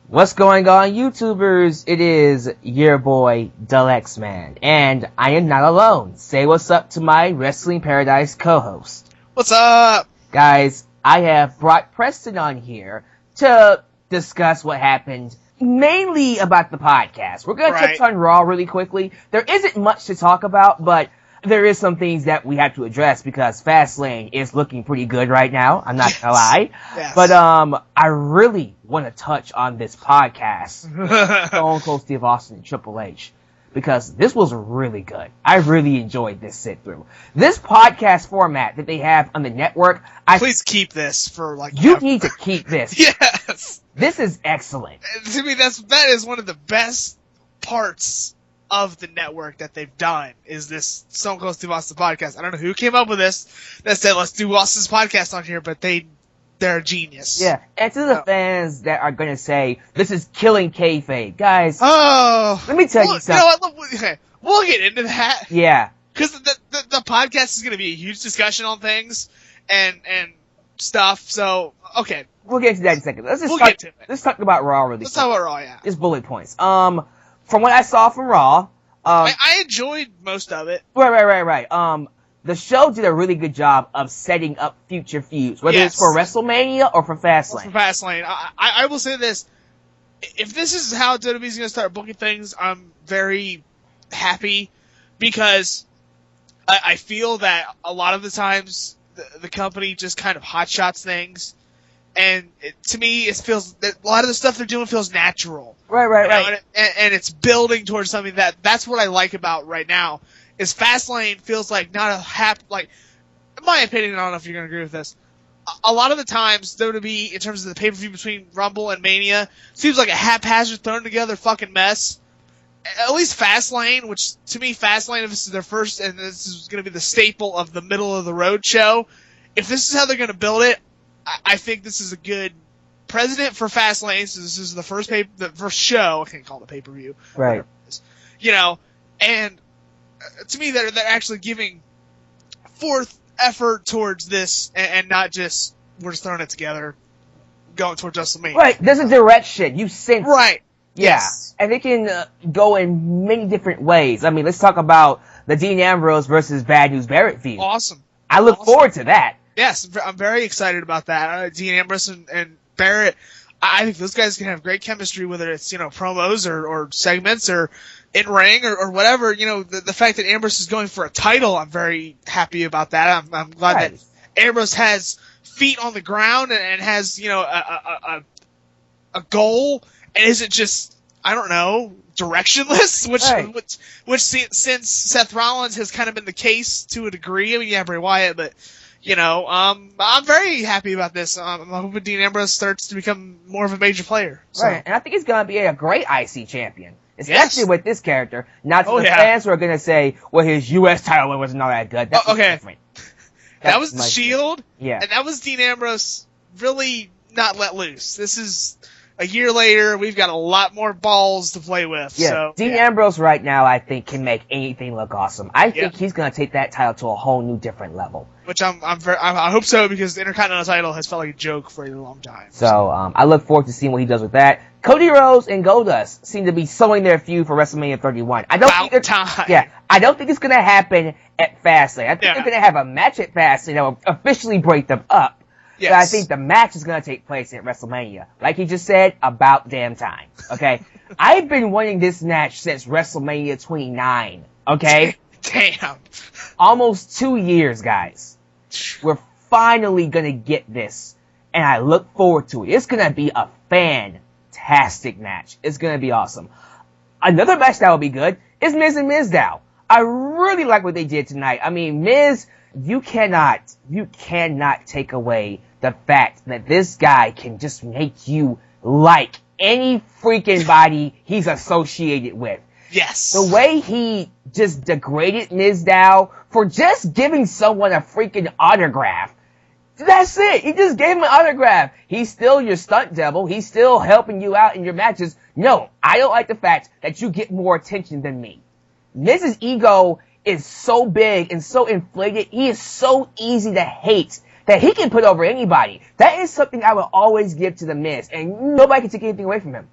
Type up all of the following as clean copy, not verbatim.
What's going on, YouTubers? It is your boy, Alyx Man, and I am not alone. Say what's up to my Wrestling Paradise co-host. What's up? Guys, I have brought Preston on here to discuss what happened, mainly about the podcast. We're going to touch on Raw really quickly. There isn't much to talk about, but there is some things that we have to address because Fast Lane is looking pretty good right now. I'm not gonna lie. Yes. But I really want to touch on this podcast, Stone Cold Steve Austin and Triple H, because this was really good. I really enjoyed this sit through. This podcast format that they have on the network. Please keep this for you need to keep this. Yes. This is excellent. To me, that is one of the best parts of the network that they've done is this Stone Cold Steve Austin podcast. I don't know who came up with this that said let's do Austin's podcast on here, but they're a genius. Yeah, and to the fans that are gonna say this is killing kayfabe, guys. Oh, let me tell you something. You know what? Okay, we'll get into that. Yeah, because the podcast is gonna be a huge discussion on things and stuff. So okay, we'll get to that in a second. Let's talk about Raw really. Let's talk about Raw. Yeah, just bullet points. From what I saw from Raw, I enjoyed most of it. Right. The show did a really good job of setting up future feuds, whether it's for Wrestlemania or for Fast Lane. For Fast Lane. I will say this. If this is how WWE's going to start booking things, I'm very happy because I feel that a lot of the times the company just kind of hotshots things. And to me, it feels that a lot of the stuff they're doing feels natural. Right. And it's building towards something that's what I like about right now. Is Fastlane feels like not a in my opinion, I don't know if you're going to agree with this. A lot of the times, WWE, in terms of the pay-per-view between Rumble and Mania, seems like a haphazard thrown together fucking mess. At least Fastlane, which to me, Fastlane, if this is their first, and this is going to be the staple of the middle of the road show, if this is how they're going to build it, I think this is a good precedent for Fastlane. So this is the first show. I can't call it a pay-per-view. Right. And to me, they're actually giving forth effort towards this and not just, we're just throwing it together, going towards WrestleMania. Right. There's a direction. You sense right. It. Yeah. Yes. And it can go in many different ways. I mean, let's talk about the Dean Ambrose versus Bad News Barrett feud. Awesome. I look forward to that. Yes, I'm very excited about that. Dean Ambrose and Barrett, I think those guys can have great chemistry, whether it's, promos or segments or in ring or whatever. The fact that Ambrose is going for a title, I'm very happy about that. I'm glad that Ambrose has feet on the ground and has, a goal and isn't just, I don't know, directionless, which since Seth Rollins has kind of been the case to a degree. I mean, yeah, Bray Wyatt, but I'm very happy about this. I'm hoping Dean Ambrose starts to become more of a major player. So. Right, and I think he's going to be a great IC champion, especially with this character. Not to the fans who are going to say, well, his U.S. title wasn't all that good. That's different. That was the Shield, yeah, and that was Dean Ambrose really not let loose. This is a year later. We've got a lot more balls to play with. Yeah, so, Dean Ambrose right now, I think, can make anything look awesome. I think he's going to take that title to a whole new, different level. Which I hope so, because the Intercontinental title has felt like a joke for a long time. So I look forward to seeing what he does with that. Cody Rhodes and Goldust seem to be sowing their feud for WrestleMania 31. I don't think it's going to happen at Fastlane. I think they're going to have a match at Fastlane that will officially break them up. Yes. But I think the match is going to take place at WrestleMania. Like he just said, about damn time. Okay? I've been wanting this match since WrestleMania 29. Okay? Damn. Almost 2 years, guys. We're finally going to get this. And I look forward to it. It's going to be a fantastic match. It's going to be awesome. Another match that will be good is Miz and Mizdow. I really like what they did tonight. I mean, Miz, you cannot take away the fact that this guy can just make you like any freaking body he's associated with. Yes. The way he just degraded Mizdow for just giving someone a freaking autograph. That's it. He just gave him an autograph. He's still your stunt double. He's still helping you out in your matches. No, I don't like the fact that you get more attention than me. Miz's ego is so big and so inflated. He is so easy to hate that he can put over anybody. That is something I will always give to The Miz, and nobody can take anything away from him.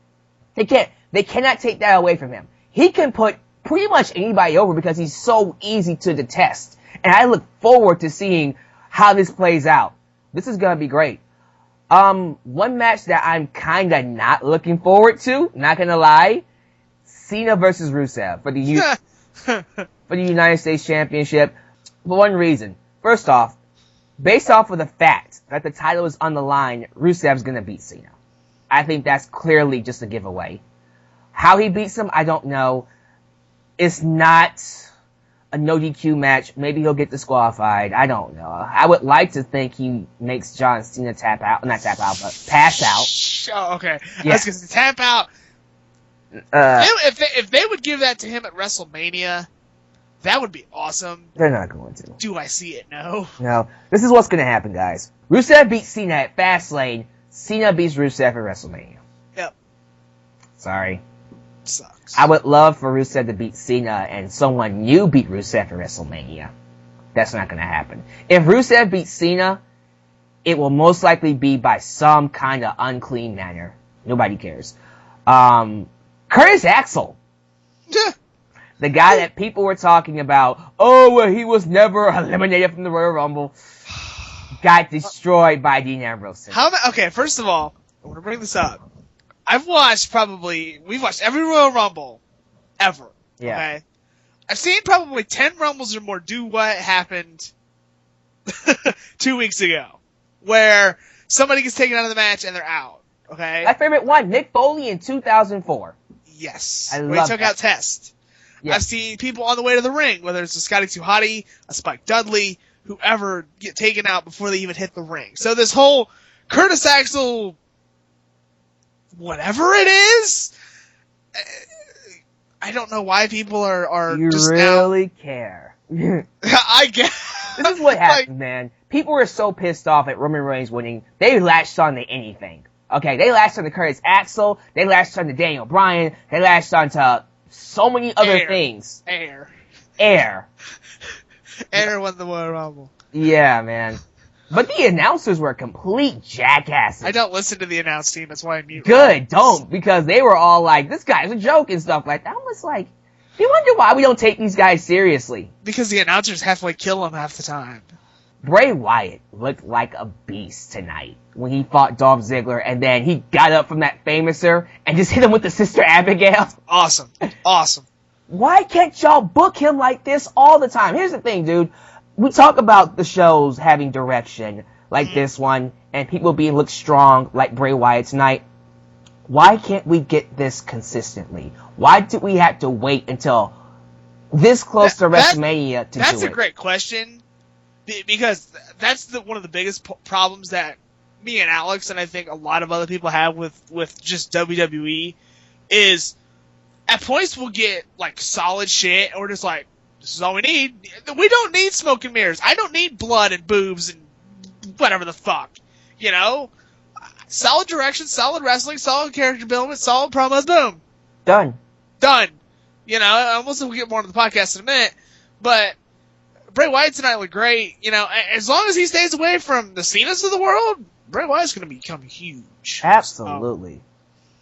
They cannot take that away from him. He can put pretty much anybody over because he's so easy to detest. And I look forward to seeing how this plays out. This is gonna be great. One match that I'm kinda not looking forward to, not gonna lie, Cena versus Rusev for the for the United States Championship. For one reason. First off, based off of the fact that the title is on the line, Rusev's gonna beat Cena. I think that's clearly just a giveaway. How he beats him, I don't know. It's not a no DQ match. Maybe he'll get disqualified. I don't know. I would like to think he makes John Cena tap out. Not tap out, but pass out. Oh, okay. Yeah. I was going to tap out. If they would give that to him at WrestleMania, that would be awesome. They're not going to. Do I see it? No. No. This is what's going to happen, guys. Rusev beats Cena at Fast Lane. Cena beats Rusev at WrestleMania. Yep. Sorry. Sucks. I would love for Rusev to beat Cena and someone new beat Rusev at WrestleMania. That's not going to happen. If Rusev beats Cena, it will most likely be by some kind of unclean manner. Nobody cares. Curtis Axel. The guy that people were talking about, oh, well, he was never eliminated from the Royal Rumble, got destroyed by Dean Ambrose. Okay, first of all, I want to bring this up. We've watched every Royal Rumble ever. Yeah. Okay? I've seen probably 10 Rumbles or more do what happened 2 weeks ago, where somebody gets taken out of the match and they're out. Okay? My favorite one, Mick Foley in 2004. Yes. I Where love he took that. out Test. Yes. I've seen people on the way to the ring, whether it's a Scotty 2 Hottie, a Spike Dudley, whoever, get taken out before they even hit the ring. So this whole Curtis Axel, whatever it is, I don't know why people are You just really care. I guess. This is what happened, man. People were so pissed off at Roman Reigns winning, they latched on to anything. Okay, they latched on to Curtis Axel, they latched on to Daniel Bryan, they latched on to so many other things. Air won the Royal Rumble. Yeah, man. But the announcers were complete jackasses. I don't listen to the announce team, that's why I mute. Good, don't, because they were all like, this guy's a joke and stuff like that. I was like, you wonder why we don't take these guys seriously. Because the announcers halfway kill them half the time. Bray Wyatt looked like a beast tonight when he fought Dolph Ziggler, and then he got up from that famouser and just hit him with the Sister Abigail. Awesome. Why can't y'all book him like this all the time? Here's the thing, dude. We talk about the shows having direction like this one, and people being look strong like Bray Wyatt tonight. Why can't we get this consistently? Why do we have to wait until this close to WrestleMania to do it? That's a great question. Because that's one of the biggest problems that me and Alyx, and I think a lot of other people have with just WWE, is at points we'll get like solid shit, and we're just like, this is all we need. We don't need smoke and mirrors. I don't need blood and boobs and whatever the fuck. You know? Solid direction, solid wrestling, solid character development, solid promos, boom. Done. You know, we'll get more into the podcast in a minute, but Bray Wyatt tonight looked great. You know, as long as he stays away from the Cenas of the world, Bray Wyatt's going to become huge. Absolutely.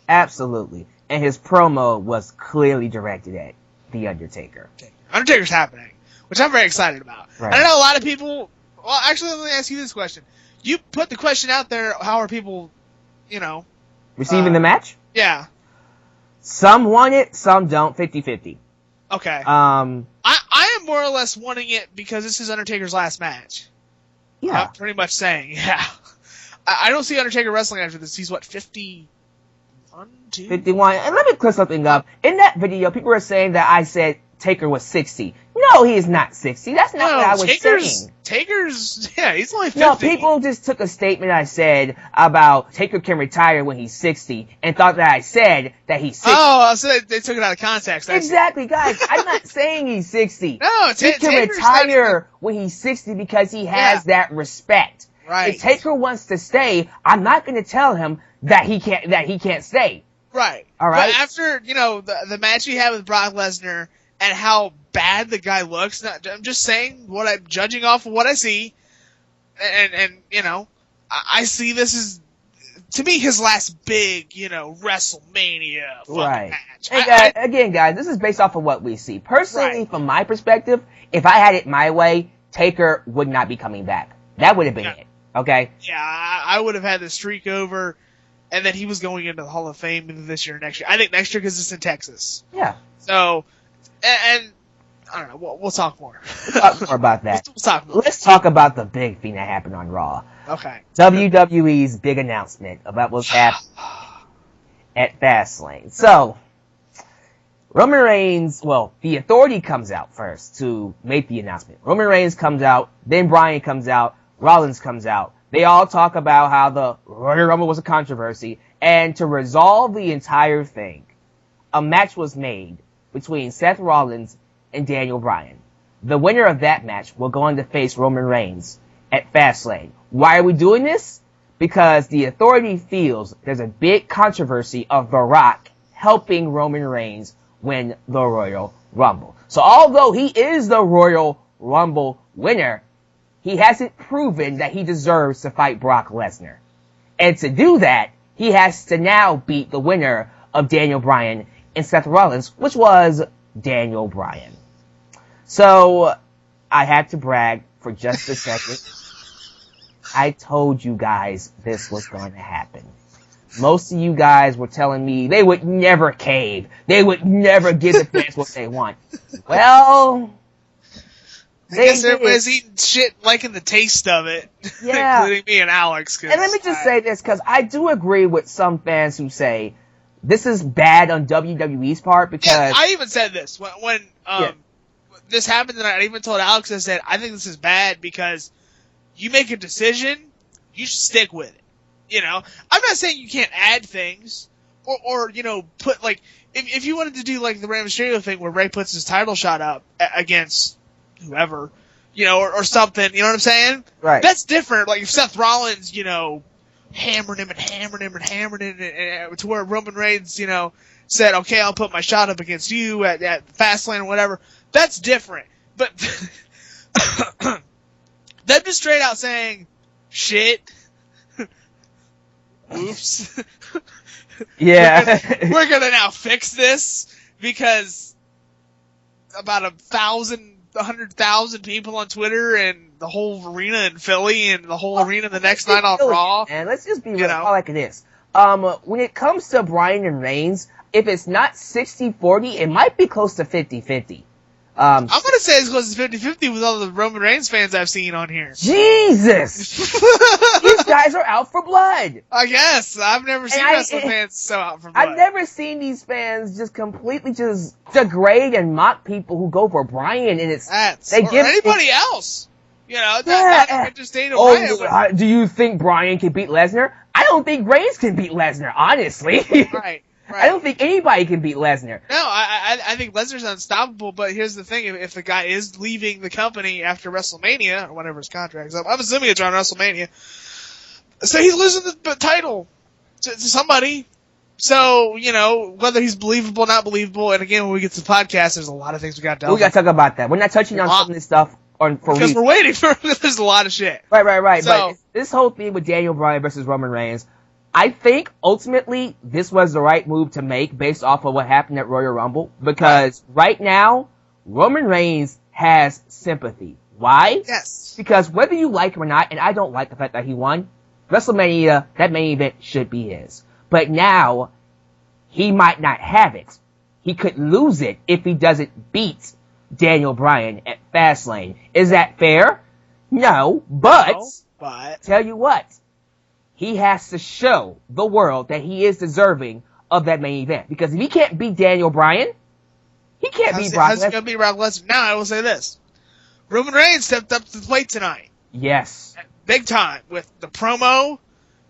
Absolutely. And his promo was clearly directed at The Undertaker. Undertaker's happening, which I'm very excited about. Right. I know a lot of people... Well, actually, let me ask you this question. You put the question out there, how are people, you know... Receiving the match? Yeah. Some want it, some don't. 50-50. Okay. I am more or less wanting it because this is Undertaker's last match. Yeah. I'm pretty much saying, yeah. I don't see Undertaker wrestling after this. He's what, 51? 51. And let me clear something up. In that video, people were saying that I said Taker was 60. No, he is not 60. That's not what I was saying. Taker's, yeah, he's only 50. No, people just took a statement I said about Taker can retire when he's 60 and thought that I said that he's 60. Oh, so they took it out of context. Exactly, guys. I'm not saying he's 60. No, he can retire when he's 60 because he has that respect. Right. If Taker wants to stay, I'm not going to tell him that he can't stay. Right. All right. But after, you know, the match he had with Brock Lesnar and how bad the guy looks, I'm just saying what I'm judging off of what I see, and you know, I see this as to me, his last big, WrestleMania fucking match. Hey guys, this is based off of what we see. Personally, from my perspective, if I had it my way, Taker would not be coming back. That would have been it. Okay? Yeah, I would have had the streak over, and then he was going into the Hall of Fame either this year or next year. I think next year because it's in Texas. Yeah. So, and I don't know. We'll talk more. We'll talk more about that. We'll talk more. Let's talk about the big thing that happened on Raw. Okay. WWE's big announcement about what's happening at Fast Lane. So, Roman Reigns, the Authority comes out first to make the announcement. Roman Reigns comes out, then Bryan comes out, Rollins comes out. They all talk about how the Royal Rumble was a controversy, and to resolve the entire thing, a match was made between Seth Rollins and Daniel Bryan. The winner of that match will go on to face Roman Reigns at Fastlane. Why are we doing this? Because the Authority feels there's a big controversy of The Rock helping Roman Reigns win the Royal Rumble. So although he is the Royal Rumble winner, he hasn't proven that he deserves to fight Brock Lesnar. And to do that, he has to now beat the winner of Daniel Bryan and Seth Rollins, which was Daniel Bryan. So, I had to brag for just a second. I told you guys this was going to happen. Most of you guys were telling me they would never cave. They would never give the fans what they want. Well, I guess everybody's eating shit, liking the taste of it. Yeah. Including me and Alyx. And let me just say this, because I do agree with some fans who say this is bad on WWE's part because... Yeah, I even said this. When this happened, and I even told Alyx, I said, I think this is bad because you make a decision, you should stick with it. I'm not saying you can't add things or put, like, if you wanted to do, like, the Rey Mysterio thing where Rey puts his title shot up against whoever, or something, you know what I'm saying? Right. That's different. Like, if Seth Rollins, hammered him and to where Roman Reigns, said, okay, I'll put my shot up against you at Fastlane or whatever. That's different. But them just straight out saying, shit, oops. Yeah. we're gonna now fix this because about 100,000 people on Twitter and the whole arena in Philly and the whole arena the next night on Raw. And let's just be real like it is. When it comes to Bryan and Reigns, if it's not 60-40, it might be close to 50-50. I'm going to say it's close to 50-50 with all the Roman Reigns fans I've seen on here. Jesus! These guys are out for blood. I guess. I've never seen wrestling fans so out for blood. I've never seen these fans just completely just degrade and mock people who go for Bryan, and or anybody else. Not even just Daniel Bryan. Do you think Bryan can beat Lesnar? I don't think Reigns can beat Lesnar, honestly. Right. I don't think anybody can beat Lesnar. No, I think Lesnar's unstoppable, but here's the thing. If the guy is leaving the company after WrestleMania, or whenever his contract's up, I'm assuming it's around WrestleMania, so he's losing the title to somebody. So, whether he's believable, not believable, and again, when we get to the podcast, there's a lot of things we got to We got to talk about that. We're not touching on some of this stuff because we're waiting for there's a lot of shit. Right. So, but this whole thing with Daniel Bryan versus Roman Reigns, I think ultimately this was the right move to make based off of what happened at Royal Rumble because right now Roman Reigns has sympathy. Why? Yes. Because whether you like him or not, and I don't like the fact that he won, WrestleMania, that main event should be his. But now he might not have it. He could lose it if he doesn't beat Daniel Bryan at Fastlane. Is that fair? No, but tell you what. He has to show the world that he is deserving of that main event. Because if he can't beat Daniel Bryan, he can't beat Brock Lesnar. How's he going to beat Brock Lesnar? Now, I will say this. Roman Reigns stepped up to the plate tonight. Yes. Big time. With the promo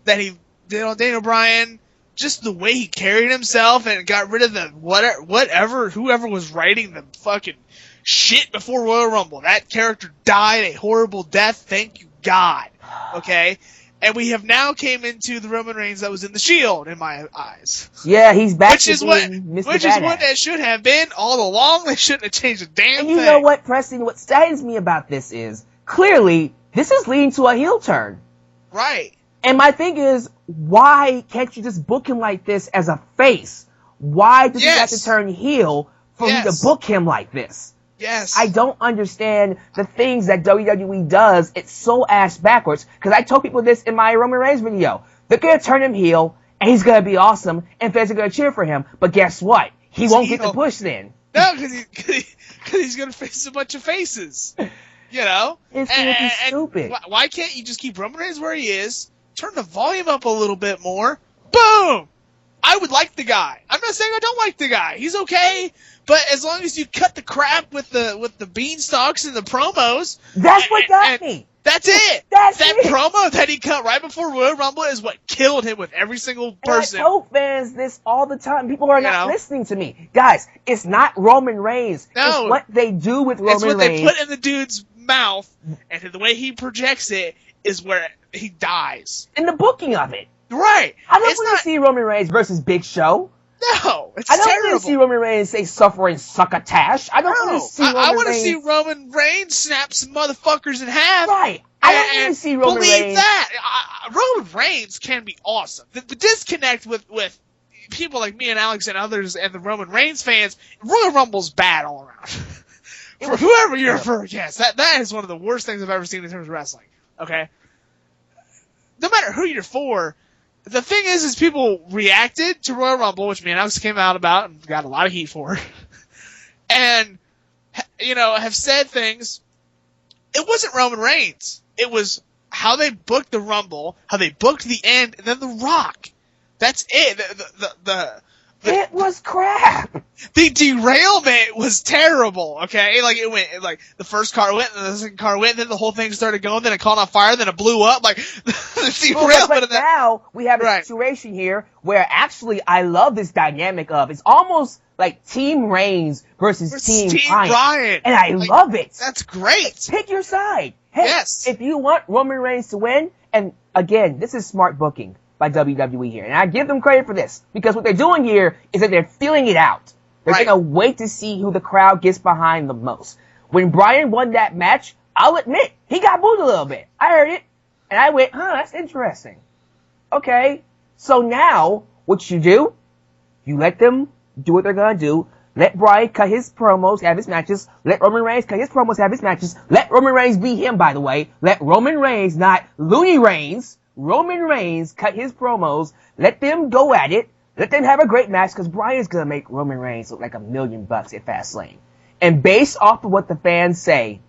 that he did on Daniel Bryan, just the way he carried himself and got rid of the whoever was writing the fucking shit before Royal Rumble. That character died a horrible death. Thank you, God. Okay? And we have now came into the Roman Reigns that was in the Shield, in my eyes. Yeah, he's back. Which is what that should have been all along. They shouldn't have changed a damn thing. And you know what, Preston? What saddens me about this is clearly this is leading to a heel turn. Right. And my thing is, why can't you just book him like this as a face? Why does he have to turn heel for me to book him like this? Yes. I don't understand the things that WWE does. It's so ass backwards. Because I told people this in my Roman Reigns video. They're going to turn him heel, and he's going to be awesome, and fans are going to cheer for him. But guess what? He won't get the push then. No, because he's going to face a bunch of faces. You know? It's going to be stupid. Why can't you just keep Roman Reigns where he is, turn the volume up a little bit more, boom! I would like the guy. I'm not saying I don't like the guy. He's okay. But as long as you cut the crap with the beanstalks and the promos, that's what got me. That's it. That promo that he cut right before Royal Rumble is what killed him with every single person. And I tell fans this all the time. People are not listening to me. Guys, it's not Roman Reigns. No. It's what they do with Roman Reigns. It's what they put in the dude's mouth, and the way he projects it is where he dies. And the booking of it. Right. I don't want to see Roman Reigns versus Big Show. No, it's terrible. I don't terrible. want to see Roman Reigns say suffering succotash. I don't want to see Roman Reigns. I want to see Roman Reigns snap some motherfuckers in half. Right. I don't want to see Roman Reigns. Believe that. Roman Reigns can be awesome. The disconnect with people like me and Alyx and others and the Roman Reigns fans, Royal Rumble's bad all around. For whoever you're for, yes, that is one of the worst things I've ever seen in terms of wrestling. Okay? No matter who you're for, the thing is people reacted to Royal Rumble, which me and Alex came out about and got a lot of heat for, and, have said things. It wasn't Roman Reigns. It was how they booked the Rumble, how they booked the end, and then The Rock. That's it. It was crap. The derailment was terrible, okay? Like, it went, like, the first car went, and the second car went, and then the whole thing started going, then it caught on fire, then it blew up, like, the derailment of that. Now, we have a situation here where actually I love this dynamic of, it's almost like Team Reigns versus Team Bryan. And I love it. That's great. Pick your side. Hey, if you want Roman Reigns to win, and again, this is smart booking by WWE here. And I give them credit for this, because what they're doing here is that they're feeling it out. They're going to wait to see who the crowd gets behind the most. When Bryan won that match, I'll admit, he got booed a little bit. I heard it, and I went, that's interesting. Okay, so now, what you do, you let them do what they're going to do. Let Bryan cut his promos, have his matches. Let Roman Reigns cut his promos, have his matches. Let Roman Reigns be him, by the way. Let Roman Reigns, not Looney Reigns, Roman Reigns cut his promos. Let them go at it. Let them have a great match, because Bryan's going to make Roman Reigns look like $1 million at Fast Lane. And based off of what the fans say,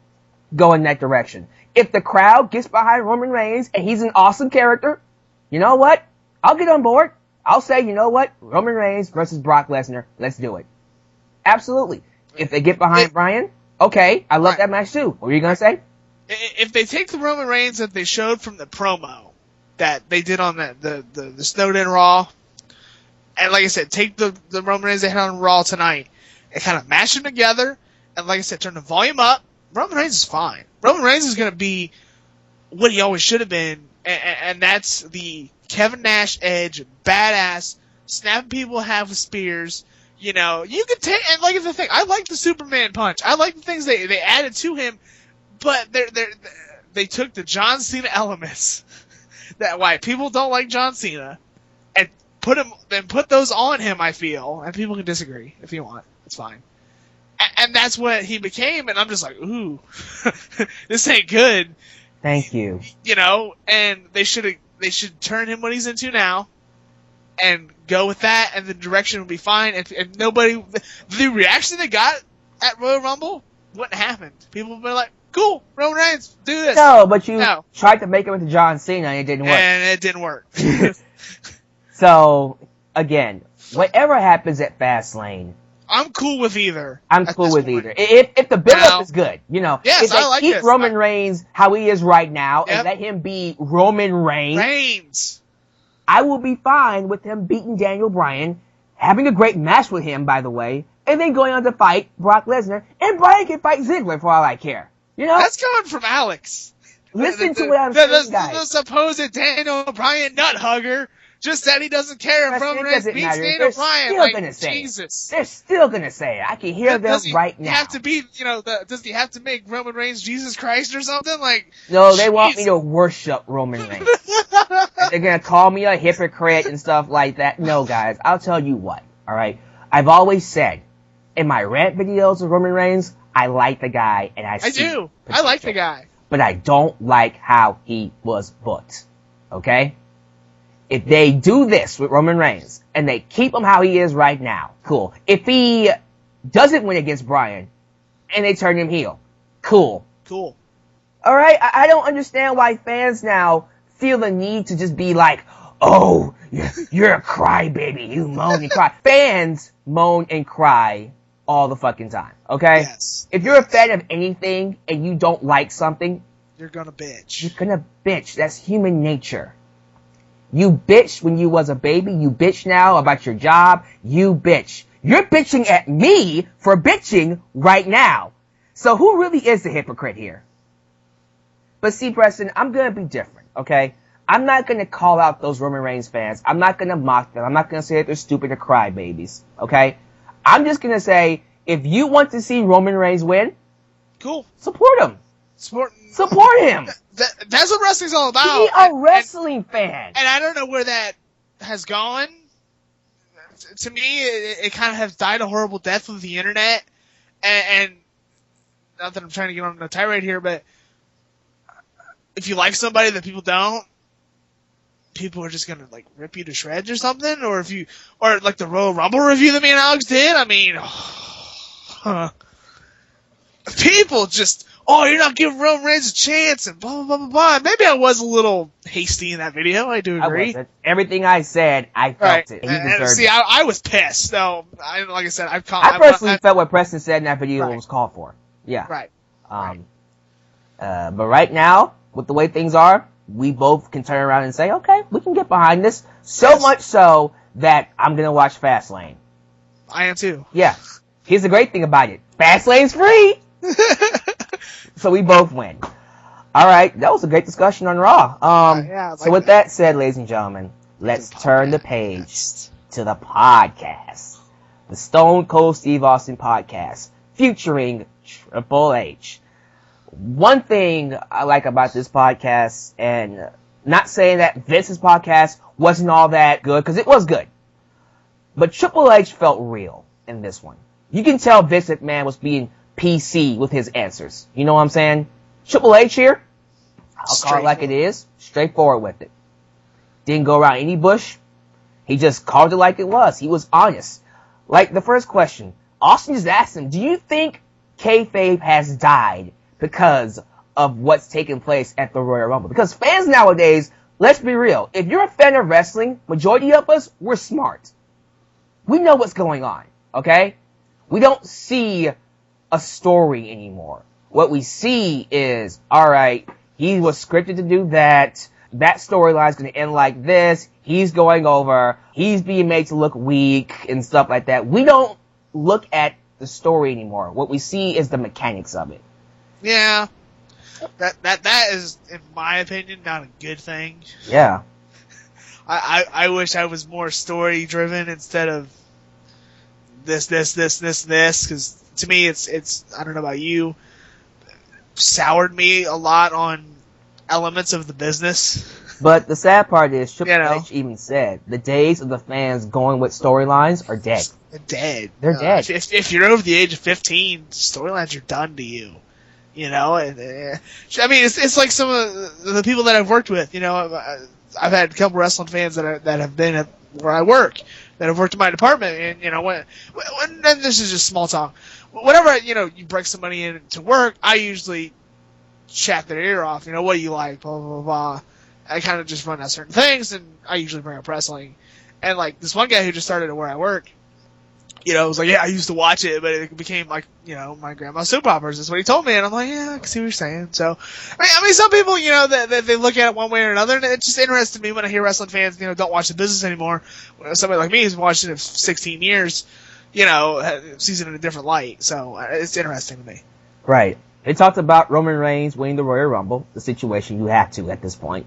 go in that direction. If the crowd gets behind Roman Reigns and he's an awesome character, you know what? I'll get on board. I'll say, you know what? Roman Reigns versus Brock Lesnar. Let's do it. Absolutely. If they get behind Bryan, okay, I love that match too. What were you going to say? If they take the Roman Reigns that they showed from the promo that they did on the Snowden Raw, and like I said, take the Roman Reigns they had on Raw tonight and kind of mash them together, and like I said, turn the volume up, Roman Reigns is fine. Roman Reigns is going to be what he always should have been, and that's the Kevin Nash edge, badass, snapping people in half with spears. You know, you can take, and like the thing, I like the Superman punch. I like the things they added to him, but they took the John Cena elements that why people don't like John Cena and put those on him. I feel, and people can disagree if you want, it's fine. And that's what he became, and I'm just like, ooh, this ain't good. Thank you. You know, and they should turn him what he's into now, and go with that, and the direction would be fine. And nobody, the reaction they got at Royal Rumble wouldn't happen. People would be like, cool, Roman Reigns, do this. No, but you tried to make him into John Cena, and it didn't work. And it didn't work. So, again, whatever happens at Fast Lane, I'm cool with either. I'm cool with either. If the build-up is good, you know. Yes, if they I like keep this. Roman Reigns how he is right now, and let him be Roman Reigns, I will be fine with him beating Daniel Bryan, having a great match with him, by the way, and then going on to fight Brock Lesnar, and Bryan can fight Ziggler for all I care. You know? That's coming from Alyx. Listen to what I'm saying, guys. The supposed Daniel Bryan nut hugger just that he doesn't care if Roman Reigns beats Daniel Bryan. Like, Jesus. They're still gonna say it. I can hear them right now. Have to be, does he have to make Roman Reigns Jesus Christ or something? Like, no, they want me to worship Roman Reigns. They're gonna call me a hypocrite and stuff like that. No, guys, I'll tell you what. All right, I've always said in my rant videos of Roman Reigns, I like the guy, and I do. I like the guy, but I don't like how he was booked. Okay. If they do this with Roman Reigns, and they keep him how he is right now, cool. If he doesn't win against Bryan, and they turn him heel, cool. Cool. Alright, I don't understand why fans now feel the need to just be like, oh, you're a crybaby, you moan and cry. Fans moan and cry all the fucking time, okay? Yes. If you're a fan of anything, and you don't like something, you're gonna bitch. You're gonna bitch. That's human nature. You bitched when you was a baby. You bitch now about your job. You bitch. You're bitching at me for bitching right now. So who really is the hypocrite here? But see, Preston, I'm gonna be different, okay? I'm not gonna call out those Roman Reigns fans. I'm not gonna mock them. I'm not gonna say that they're stupid or crybabies, okay? I'm just gonna say, if you want to see Roman Reigns win, cool. Support him. Support him. That's what wrestling's all about. Be a wrestling fan. And I don't know where that has gone. To me, it kind of has died a horrible death with the internet. And not that I'm trying to get on a tirade here, but if you like somebody that people don't, people are just gonna like rip you to shreds or something. Or like the Royal Rumble review that me and Alex did. I mean, people just. Oh, you're not giving Roman Reigns a chance, and blah, blah, blah, blah, blah. Maybe I was a little hasty in that video. I do agree. Everything I said, I felt it. And he deserved it. I was pissed. So, like I said, I personally felt what Preston said in that video was called for. Yeah. Right. But right now, with the way things are, we both can turn around and say, okay, we can get behind this. So much so that I'm going to watch Fast Lane. I am too. Yeah. Here's the great thing about it. Fast Lane's free! So we both win. Alright, that was a great discussion on Raw. So with that said, ladies and gentlemen, let's turn the page to the podcast. The Stone Cold Steve Austin podcast, featuring Triple H. One thing I like about this podcast, and not saying that Vince's podcast wasn't all that good, because it was good, but Triple H felt real in this one. You can tell Vince McMahon was being PC with his answers. You know what I'm saying? Triple H here, I'll call it like it is, straightforward with it. Didn't go around any bush. He just called it like it was. He was honest. Like the first question, Austin just asked him, do you think kayfabe has died because of what's taking place at the Royal Rumble? Because fans nowadays, let's be real, if you're a fan of wrestling, majority of us, we're smart. We know what's going on, okay? We don't see a story anymore. What we see is, alright, he was scripted to do that. That storyline's going to end like this. He's going over. He's being made to look weak and stuff like that. We don't look at the story anymore. What we see is the mechanics of it. Yeah. That is, in my opinion, not a good thing. Yeah. I wish I was more story driven instead of this, because to me it's I don't know about you, soured me a lot on elements of the business. But the sad part is, Triple H even said, the days of the fans going with storylines are dead. They're dead. They're dead. If you're over the age of 15, storylines are done to you. You know, I mean, it's like some of the people that I've worked with. You know, I've had a couple wrestling fans that have been at where I work, that have worked in my department, and you know, when and this is just small talk. Whenever you bring somebody in to work, I usually chat their ear off. You know, what do you like? Blah blah blah blah. I kind of just run out certain things, and I usually bring up wrestling. And like this one guy who just started at where I work, was like, yeah, I used to watch it, but it became like, my grandma's soap operas. That's what he told me, and I'm like, yeah, I can see what you're saying. So, I mean, some people, they look at it one way or another, and it just interested me when I hear wrestling fans, don't watch the business anymore. Somebody like me who's watched it for 16 years, sees it in a different light. So, it's interesting to me. Right. They talked about Roman Reigns winning the Royal Rumble, the situation you have to at this point.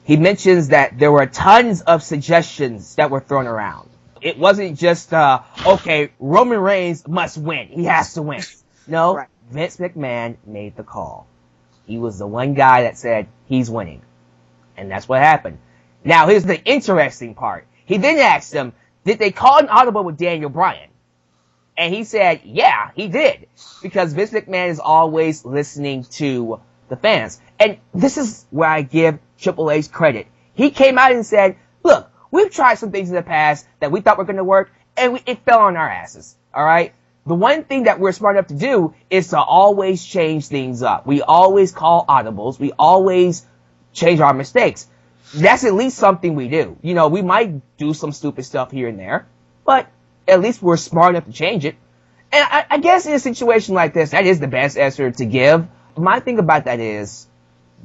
he mentions that there were tons of suggestions that were thrown around. It wasn't just, okay, Roman Reigns must win. He has to win. No, right. Vince McMahon made the call. He was the one guy that said he's winning. And that's what happened. Now, here's the interesting part. He then asked him, did they call an audible with Daniel Bryan? And he said, yeah, he did. Because Vince McMahon is always listening to the fans. And this is where I give Triple H credit. He came out and said, look, we've tried some things in the past that we thought were going to work, and it fell on our asses. All right? The one thing that we're smart enough to do is to always change things up. We always call audibles. We always change our mistakes. That's at least something we do. You know, we might do some stupid stuff here and there, but at least we're smart enough to change it. And I guess in a situation like this, that is the best answer to give. My thing about that is,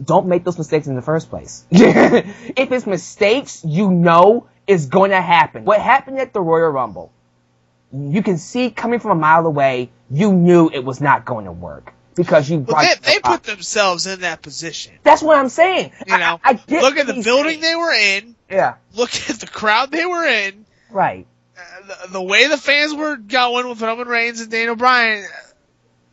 don't make those mistakes in the first place. If it's mistakes, you know is going to happen. What happened at the Royal Rumble, you can see coming from a mile away, you knew it was not going to work. Because you they put themselves in that position. That's what I'm saying. You know, I get look at the building they were in. Yeah. Look at the crowd they were in. Right. The way the fans were going with Roman Reigns and Daniel Bryan,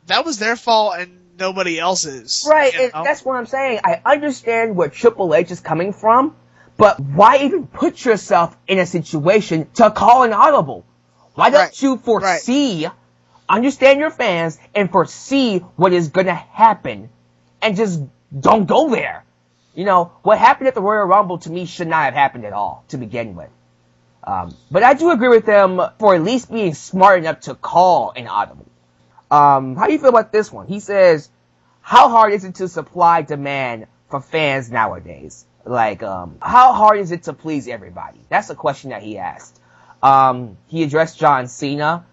that was their fault and nobody else's. Right, and that's what I'm saying. I understand where Triple H is coming from, but why even put yourself in a situation to call an audible? Why don't you foresee, understand your fans, and foresee what is going to happen, and just don't go there? You know, what happened at the Royal Rumble to me should not have happened at all to begin with. But I do agree with them for at least being smart enough to call an audible. How do you feel about this one? He says, how hard is it to supply demand for fans nowadays? Like, how hard is it to please everybody? That's a question that he asked. He addressed John Cena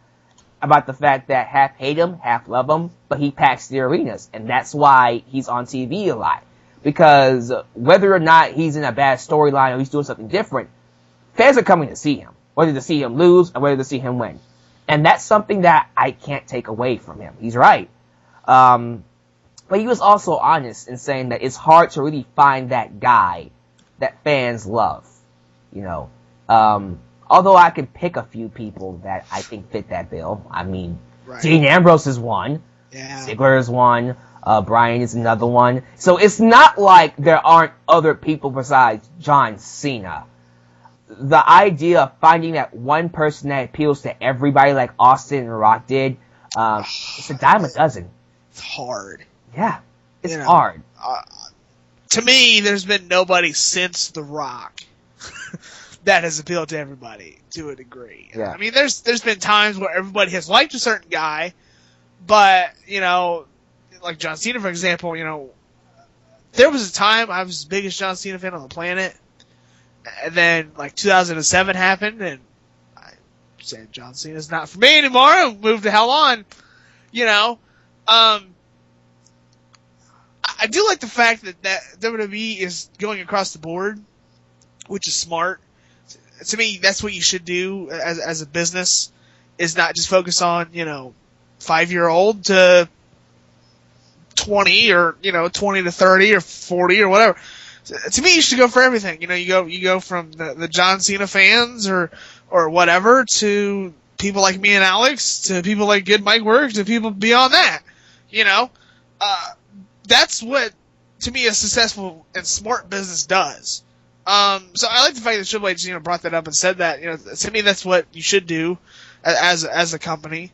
about the fact that half hate him, half love him, but he packs the arenas, and that's why he's on TV a lot. Because whether or not he's in a bad storyline or he's doing something different, fans are coming to see him, whether to see him lose or whether to see him win. And that's something that I can't take away from him. He's right. But he was also honest in saying that it's hard to really find that guy that fans love. You know, although I could pick a few people that I think fit that bill. I mean, Dean Ambrose is one. Yeah. Ziggler is one. Bryan is another one. So it's not like there aren't other people besides John Cena. The idea of finding that one person that appeals to everybody like Austin and Rock did, it's a dime a dozen. It's hard. Yeah, it's hard. To me, there's been nobody since The Rock that has appealed to everybody to a degree. Yeah. I mean, there's been times where everybody has liked a certain guy, but, you know, like John Cena, for example, you know, there was a time I was the biggest John Cena fan on the planet. And then, like, 2007 happened, and I said, John Cena's not for me anymore, and moved the hell on, you know. I do like the fact that WWE is going across the board, which is smart. To me, that's what you should do as a business, is not just focus on, you know, 5-year-old to 20, or, you know, 20 to 30 or 40 or whatever. To me, you should go for everything. You know, you go from the John Cena fans or whatever to people like me and Alyx to people like Good Mike Work to people beyond that. You know, that's what, to me, a successful and smart business does. So I like the fact that Triple H, you know, brought that up and said that. You know, to me, that's what you should do as a company,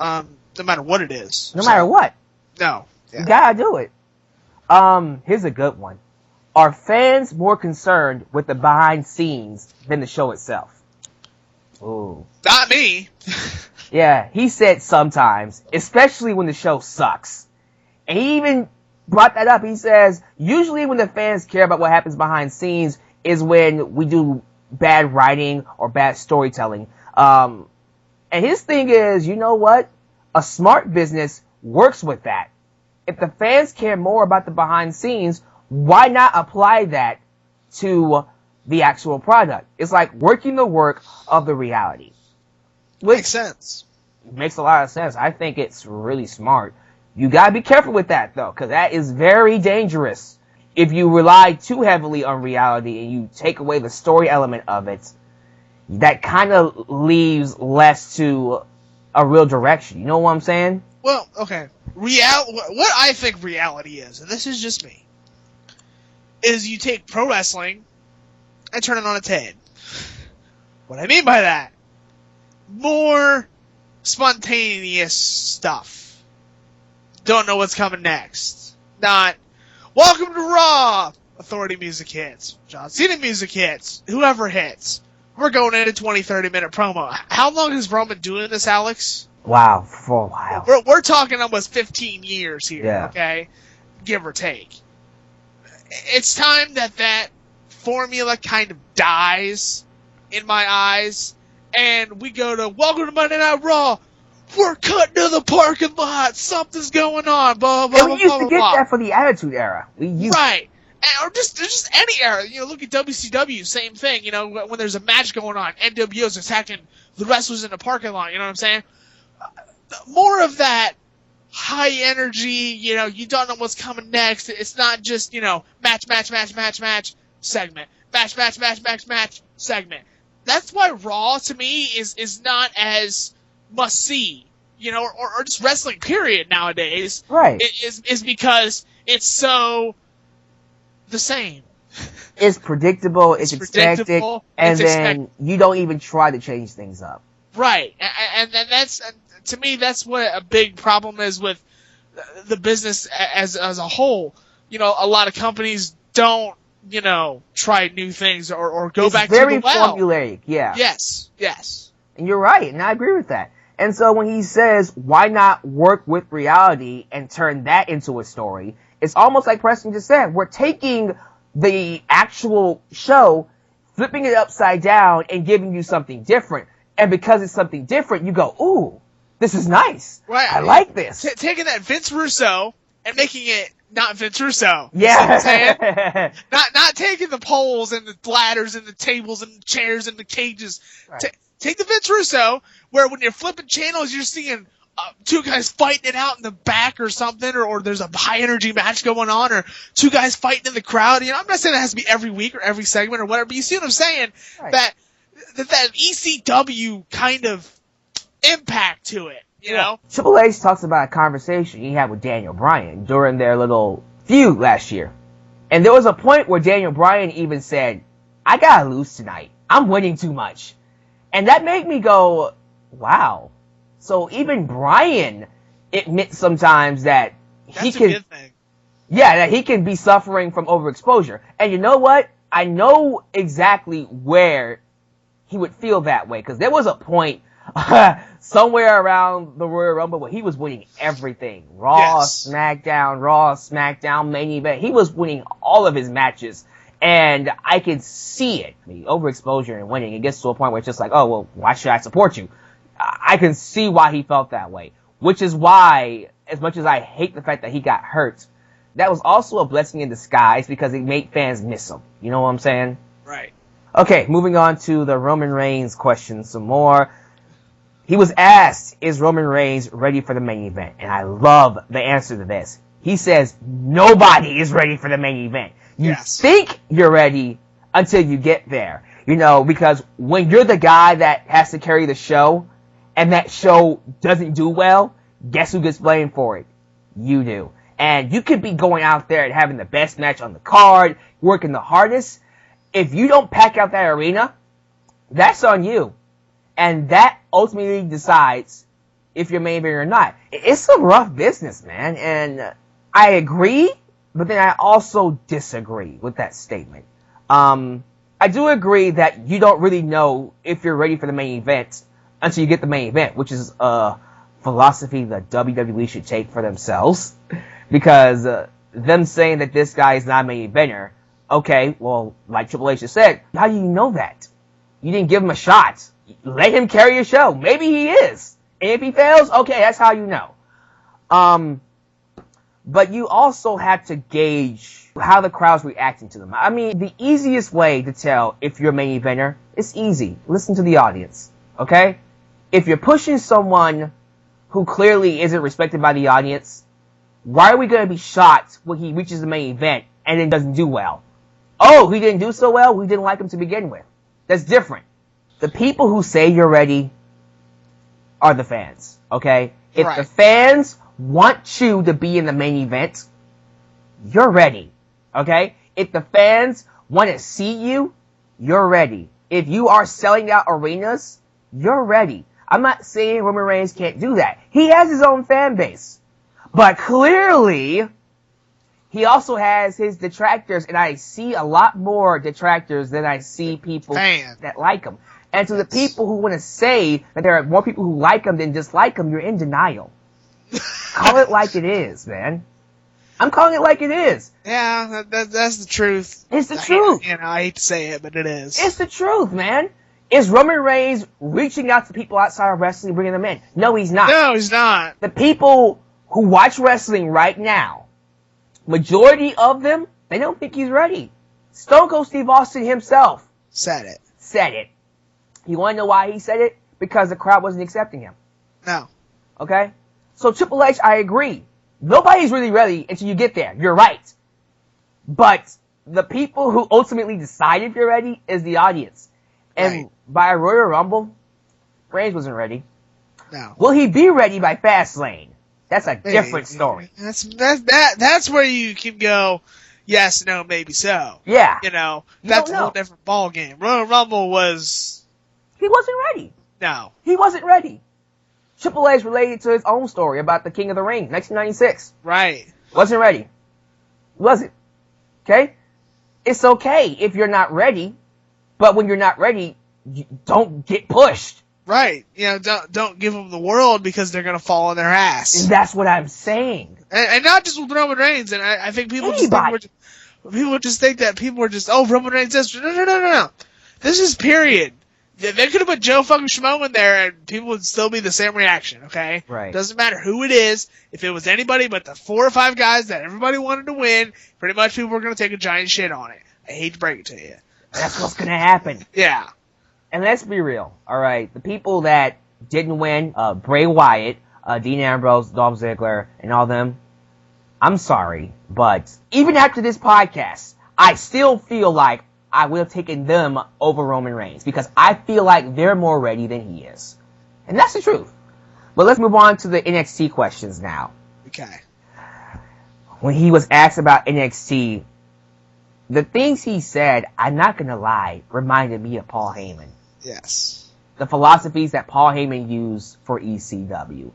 no matter what it is. No matter what. No. Yeah. You gotta do it. Here's a good one. Are fans more concerned with the behind scenes than the show itself? Ooh. Not me. Yeah, he said sometimes, especially when the show sucks. And he even brought that up. He says, usually when the fans care about what happens behind scenes is when we do bad writing or bad storytelling. And his thing is, you know what? A smart business works with that. If the fans care more about the behind scenes, why not apply that to the actual product? It's like working the work of the reality. Which makes sense. Makes a lot of sense. I think it's really smart. You gotta be careful with that, though, because that is very dangerous. if you rely too heavily on reality and you take away the story element of it, that kind of leaves less to a real direction. You know what I'm saying? Well, okay. What I think reality is, and this is just me, is you take pro wrestling and turn it on its head. What I mean by that, more spontaneous stuff. Don't know what's coming next. Not, welcome to Raw! Authority music hits. John Cena music hits. Whoever hits. We're going into 20-30 minute promo. How long has Roman doing this, Alyx? Wow, for a while. We're talking almost 15 years here, okay? Give or take. It's time that formula kind of dies in my eyes, and we go to, welcome to Monday Night Raw. We're cutting to the parking lot. Something's going on. Blah, blah, and we blah, used blah, to get blah. that for the Attitude Era. Right. Or just any era. You know, look at WCW, same thing. You know, when there's a match going on, NWO's attacking the wrestlers in the parking lot. You know what I'm saying? More of that high energy, you know, you don't know what's coming next. It's not just, you know, match, segment. Match, segment. That's why Raw, to me, is not as must-see, you know, or just wrestling, period, nowadays. Right. Is because it's so the same. It's predictable, it's expected, and then you don't even try to change things up. Right. And that's, to me, that's what a big problem is with the business as a whole. You know, a lot of companies don't, you know, try new things or go back to the well. It's very formulaic, yeah. Yes. And you're right, and I agree with that. And so when he says, why not work with reality and turn that into a story, it's almost like Preston just said. We're taking the actual show, flipping it upside down, and giving you something different. And because it's something different, you go, ooh, this is nice. Right. I like this. Taking that Vince Russo and making it not Vince Russo. Yeah. You know what I'm saying? Not taking the poles and the ladders and the tables and the chairs and the cages. Right. Take the Vince Russo, where when you're flipping channels, you're seeing two guys fighting it out in the back or something, or there's a high energy match going on, or two guys fighting in the crowd. You know, I'm not saying it has to be every week or every segment or whatever, but you see what I'm saying? Right. That ECW kind of impact to it, you know? Triple H talks about a conversation he had with Daniel Bryan during their little feud last year. And there was a point where Daniel Bryan even said, I gotta lose tonight. I'm winning too much. And that made me go, wow. So even Bryan admits sometimes that he can... That's a good thing. Yeah, that he can be suffering from overexposure. And you know what? I know exactly where he would feel that way. Because there was a point somewhere around the Royal Rumble where he was winning everything. Raw, SmackDown, main event. He was winning all of his matches. And I can see it. The overexposure and winning. It gets to a point where it's just like, oh, well, why should I support you? I can see why he felt that way. Which is why, as much as I hate the fact that he got hurt, that was also a blessing in disguise because it made fans miss him. You know what I'm saying? Right. Okay, moving on to the Roman Reigns question some more. He was asked, is Roman Reigns ready for the main event? And I love the answer to this. He says, nobody is ready for the main event. You think you're ready until you get there. You know, because when you're the guy that has to carry the show, and that show doesn't do well, guess who gets blamed for it? You do. And you could be going out there and having the best match on the card, working the hardest. If you don't pack out that arena, that's on you. And that ultimately decides if you're main event or not. It's some rough business, man. And I agree, but then I also disagree with that statement. I do agree that you don't really know if you're ready for the main event until you get the main event, which is a philosophy that WWE should take for themselves. Because them saying that this guy is not a main eventer, okay, well, like Triple H just said, how do you know that? You didn't give him a shot. Let him carry your show. Maybe he is. And if he fails, okay, that's how you know. But you also have to gauge how the crowd's reacting to them. I mean, the easiest way to tell if you're a main eventer, it's easy. Listen to the audience, okay? If you're pushing someone who clearly isn't respected by the audience, why are we going to be shocked when he reaches the main event and then doesn't do well. Oh, he didn't do so well, we didn't like him to begin with. That's different. The people who say you're ready are the fans, okay? If the fans want you to be in the main event, you're ready, okay? If the fans want to see you, you're ready. If you are selling out arenas, you're ready. I'm not saying Roman Reigns can't do that. He has his own fan base. But clearly, he also has his detractors, and I see a lot more detractors than I see people that like him. And to the people who want to say that there are more people who like him than dislike him, you're in denial. Call it like it is, man. I'm calling it like it is. Yeah, that's the truth. It's the truth. I hate to say it, but it is. It's the truth, man. Is Roman Reigns reaching out to people outside of wrestling, bringing them in? No, he's not. No, he's not. The people who watch wrestling right now, majority of them, they don't think he's ready. Stone Cold Steve Austin himself said it. You want to know why he said it? Because the crowd wasn't accepting him. No. Okay? So Triple H, I agree. Nobody's really ready until you get there. You're right. But the people who ultimately decide if you're ready is the audience. And by Royal Rumble, Reigns wasn't ready. No. Will he be ready by Fast Lane? That's a different story. That's where you can go, yes, no, maybe so. Yeah. That's a whole different ball game. Royal Rumble was... He wasn't ready. No. He wasn't ready. Triple H related to his own story about the King of the Ring, 1996. Right. Wasn't ready. Wasn't. Okay? It's okay if you're not ready, but when you're not ready, you don't get pushed. Right. Don't give them the world because they're going to fall on their ass. And that's what I'm saying. And not just with Roman Reigns. And I think people just think that people are just, oh, Roman Reigns this. No. This is period. They could have put Joe fucking Schmo in there and people would still be the same reaction, okay? Right. Doesn't matter who it is. If it was anybody but the 4 or 5 guys that everybody wanted to win, pretty much people were going to take a giant shit on it. I hate to break it to you. That's what's going to happen. Yeah. And let's be real, alright? The people that didn't win, Bray Wyatt, Dean Ambrose, Dolph Ziggler, and all them, I'm sorry, but even after this podcast, I still feel like I would have taken them over Roman Reigns because I feel like they're more ready than he is. And that's the truth. But let's move on to the NXT questions now. Okay. When he was asked about NXT, the things he said, I'm not going to lie, reminded me of Paul Heyman. Yes. The philosophies that Paul Heyman used for ECW.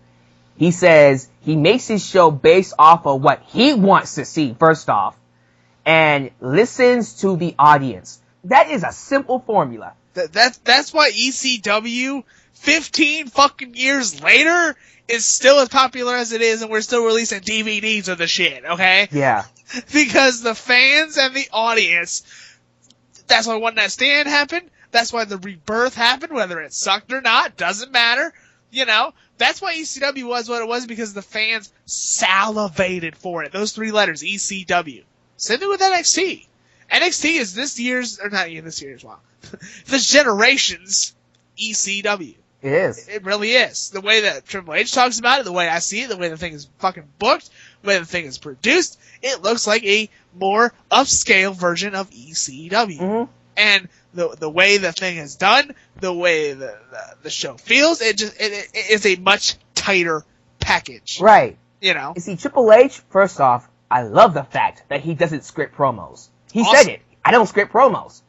He says he makes his show based off of what he wants to see, first off, and listens to the audience. That is a simple formula. That's why ECW, 15 fucking years later, is still as popular as it is, and we're still releasing DVDs of the shit, okay? Yeah. Because the fans and the audience, that's why One Night Stand happened, that's why the Rebirth happened, whether it sucked or not, doesn't matter, That's why ECW was what it was, because the fans salivated for it. Those 3 letters, ECW. Same thing with NXT. NXT is this year's, or not even this year's, wow. This generation's ECW. It is. It really is. The way that Triple H talks about it, the way I see it, the way the thing is fucking booked, the way the thing is produced, it looks like a more upscale version of ECW. Mm-hmm. And the way the thing is done, the way the show feels, it is a much tighter package. Right. You see, Triple H, first off, I love the fact that he doesn't script promos. He said it. I don't script promos.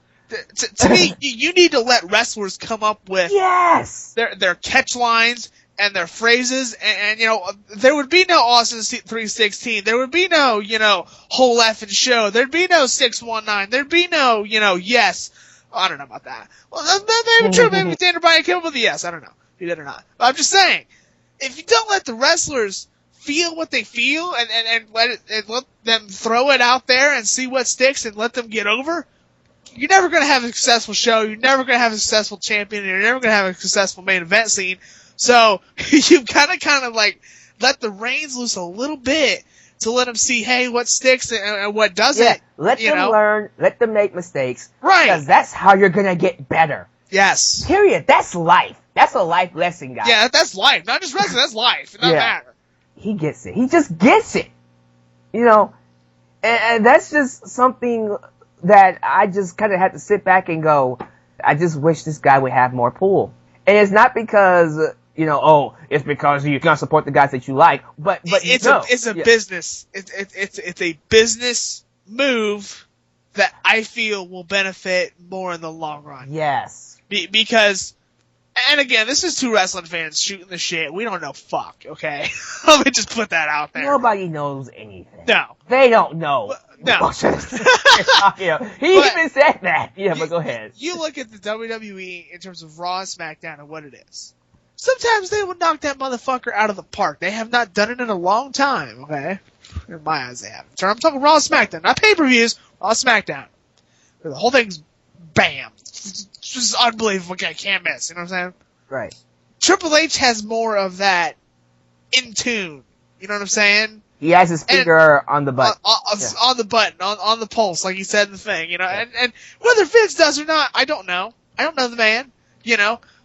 To me, you need to let wrestlers come up with their catch lines and their phrases, and there would be no Austin 316. There would be no, whole effing show. There'd be no 619. There'd be no, yes. I don't know about that. Well, that may be true. Maybe Daniel Bryan came up with a yes. I don't know if he did or not. But I'm just saying, if you don't let the wrestlers feel what they feel and let them throw it out there and see what sticks and let them get over, you're never going to have a successful show. You're never going to have a successful champion. You're never going to have a successful main event scene. So you've got to kind of like let the reins loose a little bit to let them see, hey, what sticks and what doesn't. Yeah, let them learn. Let them make mistakes. Right. Because that's how you're going to get better. Yes. Period. That's life. That's a life lesson, guys. Yeah, that's life. Not just wrestling. That's life. It doesn't matter. He gets it. He just gets it. And that's just something that I just kind of had to sit back and go, I just wish this guy would have more pull. And it's not because, it's because you can't support the guys that you like, but it's a business. It's a business move that I feel will benefit more in the long run. Yes. Because, and again, this is two wrestling fans shooting the shit. We don't know fuck, okay? Let me just put that out there. Nobody knows anything. No. They don't know. No. He even said that. Yeah, but go ahead. You look at the WWE in terms of Raw and SmackDown and what it is. Sometimes they would knock that motherfucker out of the park. They have not done it in a long time, okay? In my eyes, they haven't. So I'm talking Raw and SmackDown, not pay-per-views, Raw and SmackDown. The whole thing's bam. It's just unbelievable. Okay, can't miss. You know what I'm saying? Right. Triple H has more of that in tune. You know what I'm saying? He has his finger on the button. On the button, on the pulse, like he said in the thing, and whether Vince does or not, I don't know. I don't know the man,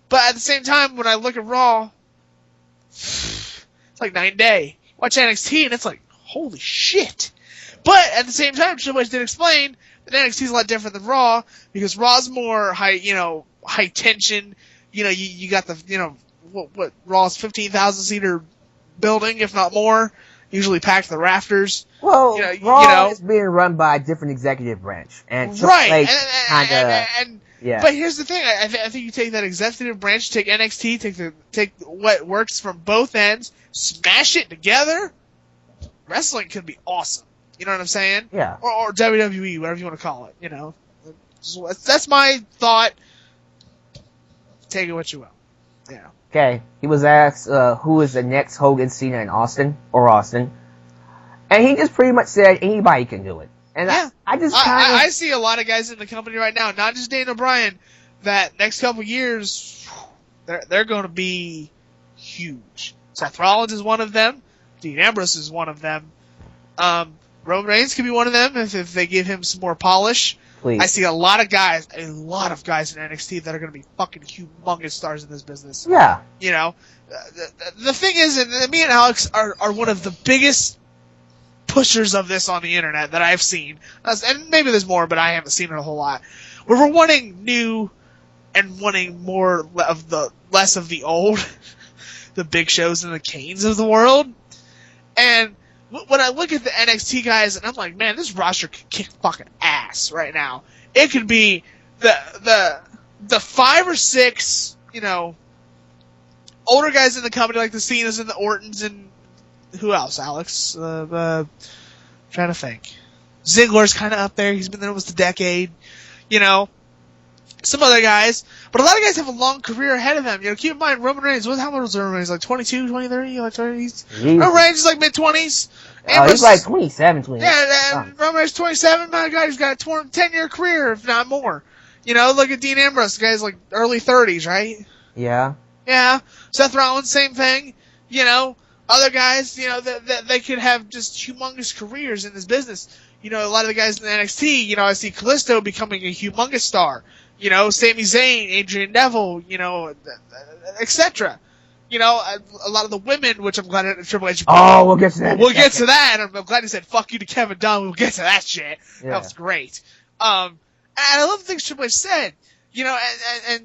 but at the same time, when I look at Raw, it's like night and day. Watch NXT, and it's like, holy shit. But at the same time, Triple H did explain that NXT is a lot different than Raw, because Raw's more high tension. You got the, what Raw's 15,000 seater building, if not more. Usually packed the rafters. Well, Raw is being run by a different executive branch, and right, yeah. But here's the thing: I think you take that executive branch, take NXT, take what works from both ends, smash it together. Wrestling could be awesome. You know what I'm saying? Yeah. Or WWE, whatever you want to call it. So that's my thought. Take it what you will. Yeah. Okay, he was asked who is the next Hogan, Cena, and Austin, and he just pretty much said anybody can do it. And yeah. I see a lot of guys in the company right now, not just Daniel Bryan, that next couple years they're going to be huge. Seth Rollins is one of them. Dean Ambrose is one of them. Roman Reigns could be one of them if they give him some more polish. Please. I see a lot of guys in NXT that are going to be fucking humongous stars in this business. Yeah. The thing is, and me and Alyx are one of the biggest pushers of this on the internet that I've seen. And maybe there's more, but I haven't seen it a whole lot. Where we're wanting new and wanting more of the less of the old, the Big Shows and the Kanes of the world. And when I look at the NXT guys, and I'm like, man, this roster could kick fucking ass right now. It could be the 5 or 6, older guys in the company like the Cenas and the Ortons and who else? Alyx, trying to think. Ziggler's kind of up there. He's been there almost a decade. Some other guys, but a lot of guys have a long career ahead of them. Keep in mind, Roman Reigns, how old was Roman Reigns? Like 22, 20, 30? Like 30s? Roman Reigns is like mid-20s. He's like 27, 28. Yeah, Roman Reigns 27. My God, he's got a 10-year career, if not more. Look at Dean Ambrose. The guy's like early 30s, right? Yeah. Yeah. Seth Rollins, same thing. Other guys, that they could have just humongous careers in this business. A lot of the guys in the NXT, I see Kalisto becoming a humongous star. Sami Zayn, Adrian Neville, etc. A lot of the women, which I'm glad that Triple H. Oh, we'll get to that. We'll get to that. I'm glad he said "fuck you" to Kevin Dunn. We'll get to that shit. Yeah. That was great. And I love the things Triple H said. And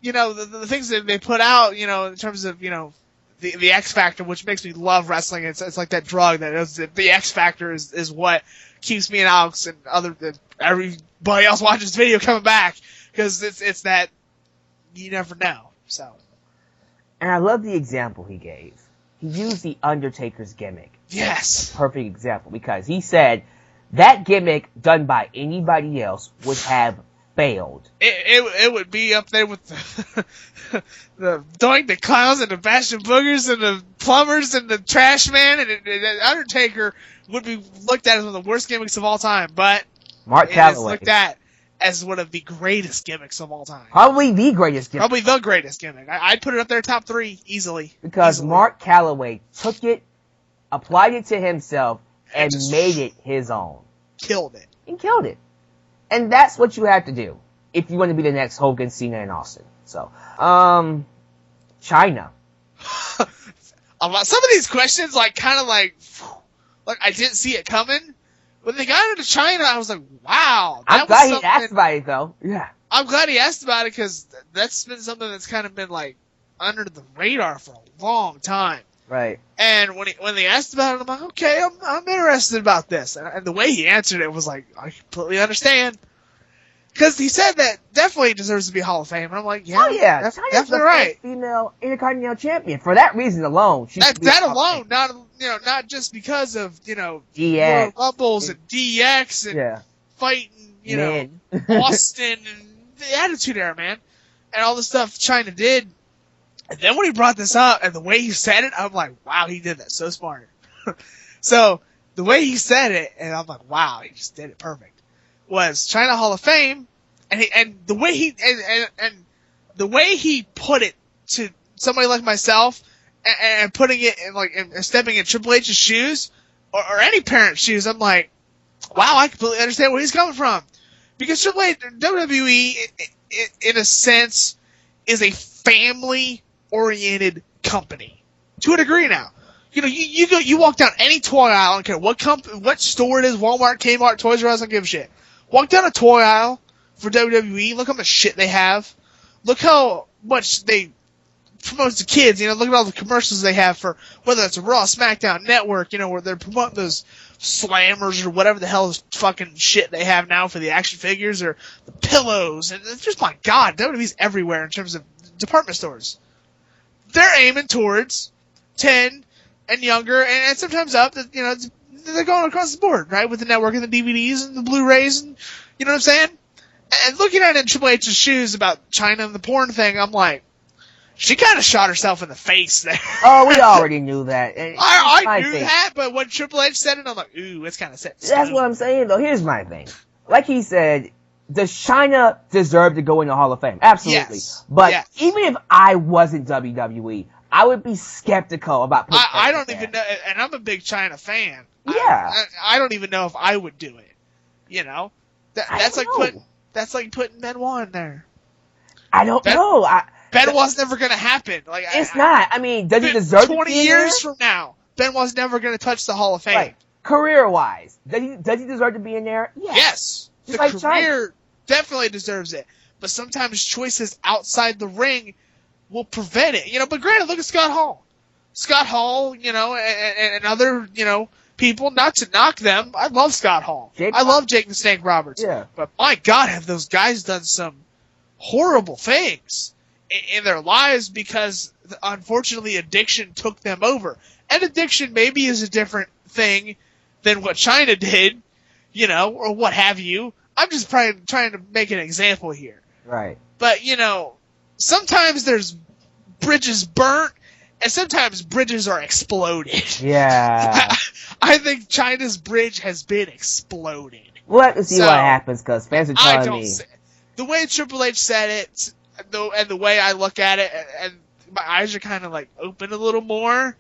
the things that they put out. In terms of the X Factor, which makes me love wrestling. It's like that drug that is, the X Factor is what keeps me and Alyx and everybody else watching this video coming back. Because it's that you never know. So, and I love the example he gave. He used the Undertaker's gimmick. Yes, perfect example because he said that gimmick done by anybody else would have failed. It would be up there with the Doink the Clowns and the Bastion Boogers and the Plumbers and the Trash Man and Undertaker would be looked at as one of the worst gimmicks of all time. But Mark Calloway looked at as one of the greatest gimmicks of all time. Probably the greatest gimmick. Probably the greatest gimmick. I'd put it up there top 3 easily. Because Mark Calloway took it, applied it to himself, and made it his own. Killed it. And killed it. And that's what you have to do if you want to be the next Hogan, Cena, and Austin. So, China. Some of these questions, like I didn't see it coming. when they got into China, I was like, wow. I'm glad he asked about it, though. Yeah. I'm glad he asked about it because that's been something that's kind of been like under the radar for a long time. Right. And when they asked about it, I'm like, okay, I'm interested about this. And the way he answered it was like, I completely understand. Because he said that definitely deserves to be Hall of Fame. And I'm like, yeah, China's definitely the right. first female Intercontinental Champion. For that reason alone, that alone, not just because of DX, Rumbles and DX and fighting Austin and the Attitude Era, man, and all the stuff China did. And then when he brought this up and the way he said it, I'm like, wow, he did that so smart. So the way he said it, and I'm like, wow, he just did it perfect. Was China Hall of Fame, and the way he and the way he put it to somebody like myself, and putting it in and stepping in Triple H's shoes or any parent's shoes, I'm like, wow, I completely understand where he's coming from, because Triple H, WWE, in a sense, is a family-oriented company to a degree now. You walk down any toy aisle, I don't care what store it is, Walmart, Kmart, Toys R Us, I don't give a shit. Walk down a toy aisle for WWE, look how much shit they have. Look how much they promote to kids, look at all the commercials they have for, whether it's a Raw, SmackDown, Network, where they're promoting those slammers or whatever the hell fucking shit they have now for the action figures, or the pillows, and it's just, my God, WWE's everywhere in terms of department stores. They're aiming towards 10 and younger, and sometimes up, they're going across the board, right? With the network and the DVDs and the Blu-rays, and you know what I'm saying? And looking at it in Triple H's shoes about China and the porn thing, I'm like, she kind of shot herself in the face there. Oh, we already knew that. I knew that, but when Triple H said it, I'm like, ooh, it's kind of set. That's what I'm saying, though. Here's my thing. Like he said, does China deserve to go in the Hall of Fame? Absolutely. Yes. But even if I wasn't WWE, I would be skeptical about putting I don't even know, and I'm a big China fan. Yeah. I don't even know if I would do it. That's like putting Benoit in there. I don't know. Benoit's never going to happen. It's not. I mean, does he deserve 20 years from now, Benoit's never going to touch the Hall of Fame. Right. Career-wise, does he deserve to be in there? Yes. The career China definitely deserves it. But sometimes choices outside the ring will prevent it. But granted, look at Scott Hall. Scott Hall, and other, people, not to knock them. I love Scott Hall. I love Jake the Snake Roberts. Yeah. But my God, have those guys done some horrible things in their lives because, unfortunately, addiction took them over. And addiction maybe is a different thing than what China did, or what have you. I'm just trying to make an example here. Right. But, sometimes there's bridges burnt, and sometimes bridges are exploded. Yeah. I think China's bridge has been exploded. We'll have to see what happens, because fans are telling me. The way Triple H said it, and the way I look at it, and my eyes are kind of open a little more,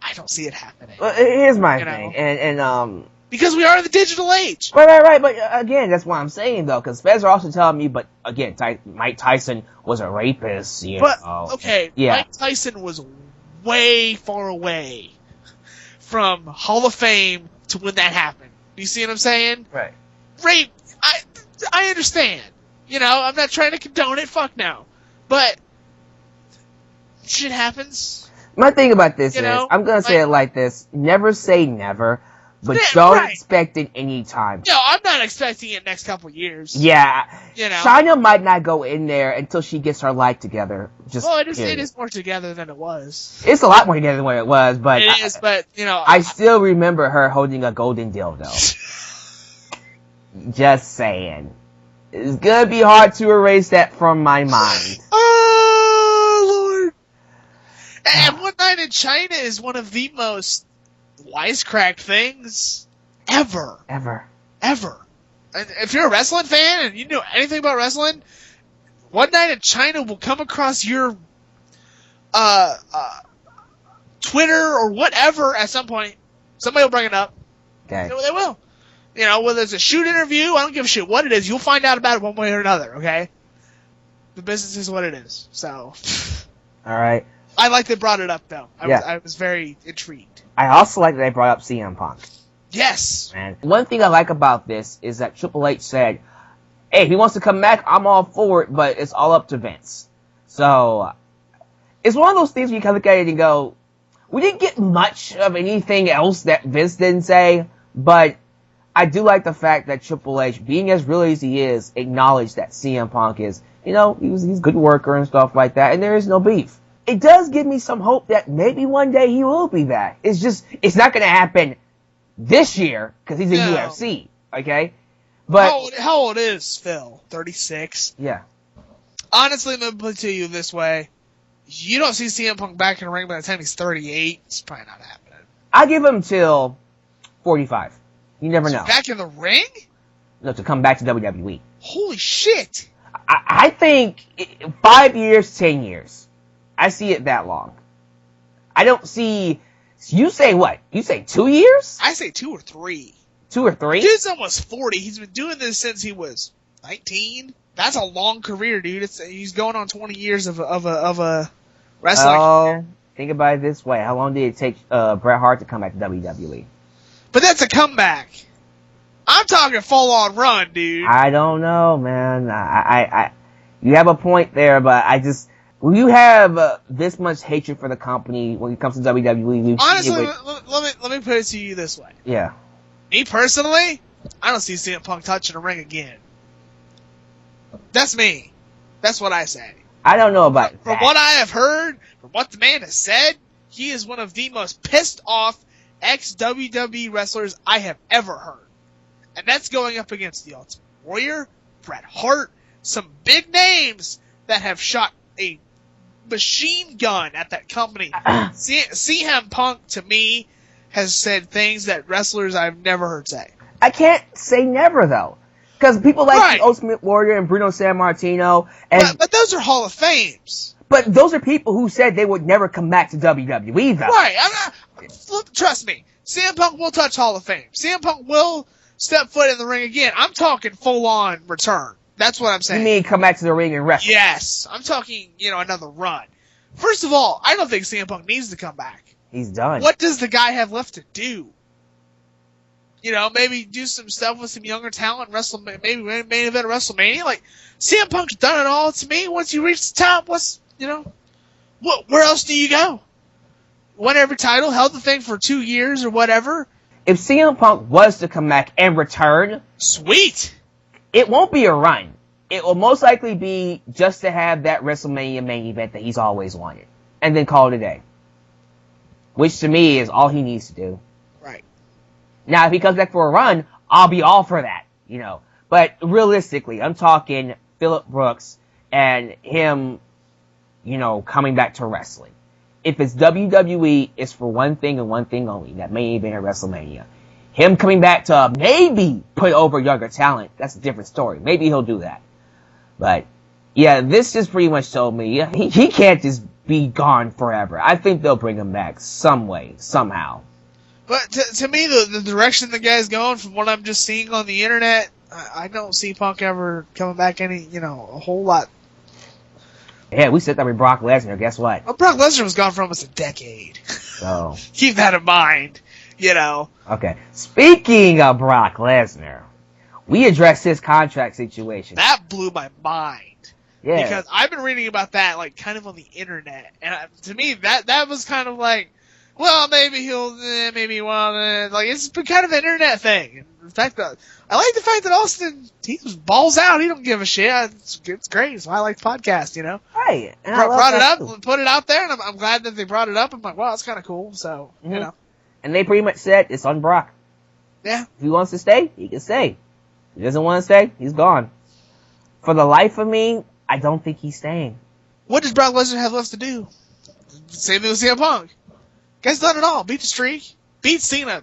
I don't see it happening. Well, here's my thing, and because we are in the digital age. Right. But again, that's what I'm saying, though, because fans are also telling me, but again, Mike Tyson was a rapist, okay, yeah. Mike Tyson was way far away from Hall of Fame to when that happened. You see what I'm saying? Right. Rape, I understand. I'm not trying to condone it, fuck no. But shit happens. My thing about this is, I'm going to say it like this, never say never. But don't expect it any time. No, I'm not expecting it next couple years. Yeah. China might not go in there until she gets her life together. It is more together than it was. It's a lot more together than what it was, but... It is, but, I still remember her holding a golden dildo. Just saying. It's gonna be hard to erase that from my mind. Oh, Lord. And One Night in China is one of the most wisecracked things ever. Ever. And if you're a wrestling fan and you know anything about wrestling, One Night in China will come across your Twitter or whatever at some point. Somebody will bring it up. Okay. They will. Whether it's a shoot interview, I don't give a shit what it is. You'll find out about it one way or another, okay? The business is what it is. So. Alright. I like they brought it up, though. I was very intrigued. I also like that they brought up CM Punk. Yes. Man. One thing I like about this is that Triple H said, hey, if he wants to come back, I'm all for it, but it's all up to Vince. So, it's one of those things where you kind of look at it and go, we didn't get much of anything else that Vince didn't say, but I do like the fact that Triple H, being as real as he is, acknowledged that CM Punk is, he's a good worker and stuff like that, and there is no beef. It does give me some hope that maybe one day he will be back. It's not going to happen this year, because he's in UFC, okay? But how old is Phil? 36? Yeah. Honestly, I'm going to put it to you this way. You don't see CM Punk back in the ring by the time he's 38. It's probably not happening. I give him till 45. You never know. Back in the ring? No, to come back to WWE. Holy shit. I think 5 years, 10 years. I see it that long. I don't see... You say what? You say 2 years? I say 2 or 3. 2 or 3? Dude's almost 40. He's been doing this since he was 19. That's a long career, dude. He's going on 20 years of a wrestling career. Think about it this way. How long did it take Bret Hart to come back to WWE? But that's a comeback. I'm talking full-on run, dude. I don't know, man. I you have a point there, but when you have this much hatred for the company when it comes to WWE, honestly, let me put it to you this way. Yeah. Me personally, I don't see CM Punk touching a ring again. That's me. That's what I say. I don't know about that. From what I have heard, from what the man has said, he is one of the most pissed off ex-WWE wrestlers I have ever heard. And that's going up against the Ultimate Warrior, Bret Hart, some big names that have shot a machine gun at that company. CM Punk, to me, has said things that wrestlers I've never heard say. I can't say never, though. Because people like the Ultimate Warrior and Bruno Sammartino. But those are Hall of Fames. But those are people who said they would never come back to WWE, though. Right. Trust me. CM Punk will touch Hall of Fame. CM Punk will step foot in the ring again. I'm talking full-on return. That's what I'm saying. You mean come back to the ring and wrestle? Yes. I'm talking, another run. First of all, I don't think CM Punk needs to come back. He's done. What does the guy have left to do? Maybe do some stuff with some younger talent, maybe main event of WrestleMania. Like, CM Punk's done it all to me. Once you reach the top, where else do you go? Won every title, held the thing for 2 years or whatever. If CM Punk was to come back and return, sweet. It won't be a run. It will most likely be just to have that WrestleMania main event that he's always wanted. And then call it a day. Which to me is all he needs to do. Right. Now, if he comes back for a run, I'll be all for that, But realistically, I'm talking Phillip Brooks and him, coming back to wrestling. If it's WWE, it's for one thing and one thing only, that main event at WrestleMania. Him coming back to maybe put over younger talent, that's a different story. Maybe he'll do that. But, yeah, this just pretty much told me he can't just be gone forever. I think they'll bring him back some way, somehow. But to me, the direction the guy's going, from what I'm just seeing on the internet, I don't see Punk ever coming back a whole lot. Yeah, we said that with Brock Lesnar. Guess what? Well, Brock Lesnar was gone for almost a decade. So keep that in mind, Okay. Speaking of Brock Lesnar, we addressed his contract situation. That blew my mind. Yeah. Because I've been reading about that, kind of on the internet. And to me, that was kind of like, well, maybe maybe he won't. It's been kind of an internet thing. In fact, I like the fact that Austin, he was balls out. He don't give a shit. It's great. So I like the podcast, Right. And brought it up, and put it out there, and I'm glad that they brought it up. I'm like, wow, that's kind of cool. So, And they pretty much said it's on Brock. Yeah. If he wants to stay, he can stay. If he doesn't want to stay, he's gone. For the life of me, I don't think he's staying. What does Brock Lesnar have left to do? Same thing with CM Punk. Guy's done it all. Beat the streak. Beat Cena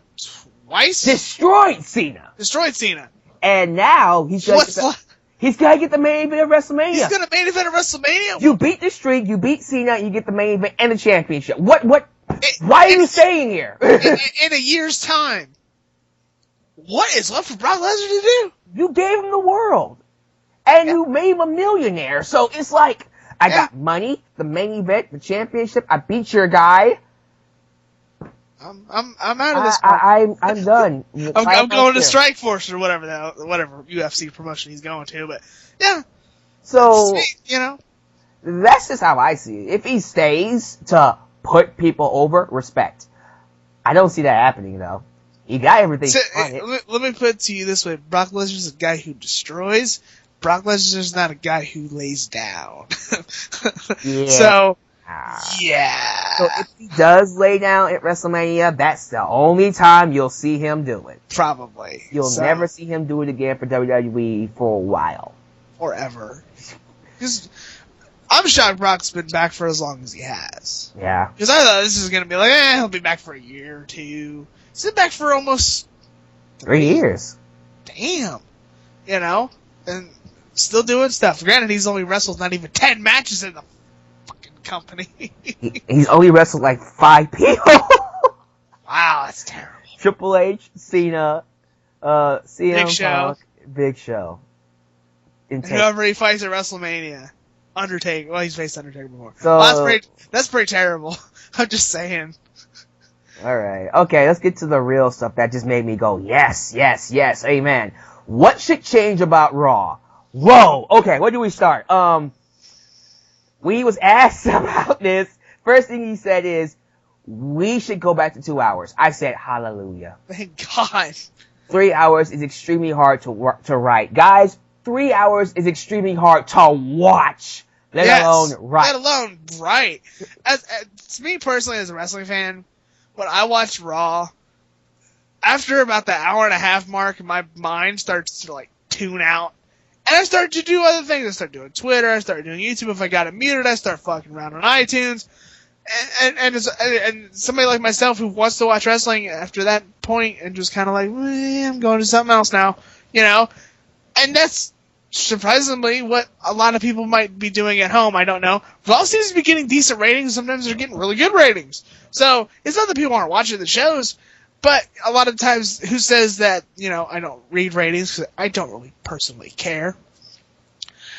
twice. Destroyed Cena. And now he's going to get the main event of WrestleMania. He's going to main event of WrestleMania? You beat the streak, you beat Cena, you get the main event and the championship. Why are you staying here? in a year's time. What is left for Brock Lesnar to do? You gave him the world. And you made him a millionaire. So it's like, I got money, the main event, the championship, I beat your guy. I'm out of this. I'm done. I'm going to Strike Force or whatever UFC promotion he's going to. But yeah, so you know, that's just how I see it. If he stays to put people over, respect. I don't see that happening though. He got everything. Let me put it to you this way: Brock Lesnar's a guy who destroys. Brock Lesnar's not a guy who lays down. Yeah. So. Yeah. So if he does lay down at WrestleMania, that's the only time you'll see him do it. Probably. You'll never see him do it again for WWE for a while. Forever. Because I'm shocked Brock's been back for as long as he has. Yeah. Because I thought this was going to be like, he'll be back for a year or two. He's been back for almost 3 years. Damn. You know? And still doing stuff. Granted, he's only wrestled not even 10 matches in the company. He's only wrestled like 5 people. Wow, that's terrible. Triple H, Cena, CM Big Show. Big Show. And whoever he fights at WrestleMania. Undertaker. Well, he's faced Undertaker before. So, that's pretty terrible. I'm just saying. Alright. Okay, let's get to the real stuff that just made me go, yes, yes, yes, amen. What should change about Raw? Whoa! Okay, where do we start? When he was asked about this, first thing he said is, we should go back to 2 hours. I said, hallelujah. Thank God. 3 hours is extremely hard to write. Guys, 3 hours is extremely hard to watch, let alone write. Let alone write. As me personally, as a wrestling fan, when I watch Raw, after about the hour and a half mark, my mind starts to like tune out. And I start to do other things. I start doing Twitter. I start doing YouTube. If I got it muted, I start fucking around on iTunes. And somebody like myself who wants to watch wrestling after that point and just kind of like, I'm going to something else now, you know? And that's surprisingly what a lot of people might be doing at home. I don't know. Raw seems to be getting decent ratings. Sometimes they're getting really good ratings. So it's not that people aren't watching the shows. But a lot of times, who says that, you know, I don't read ratings because I don't really personally care.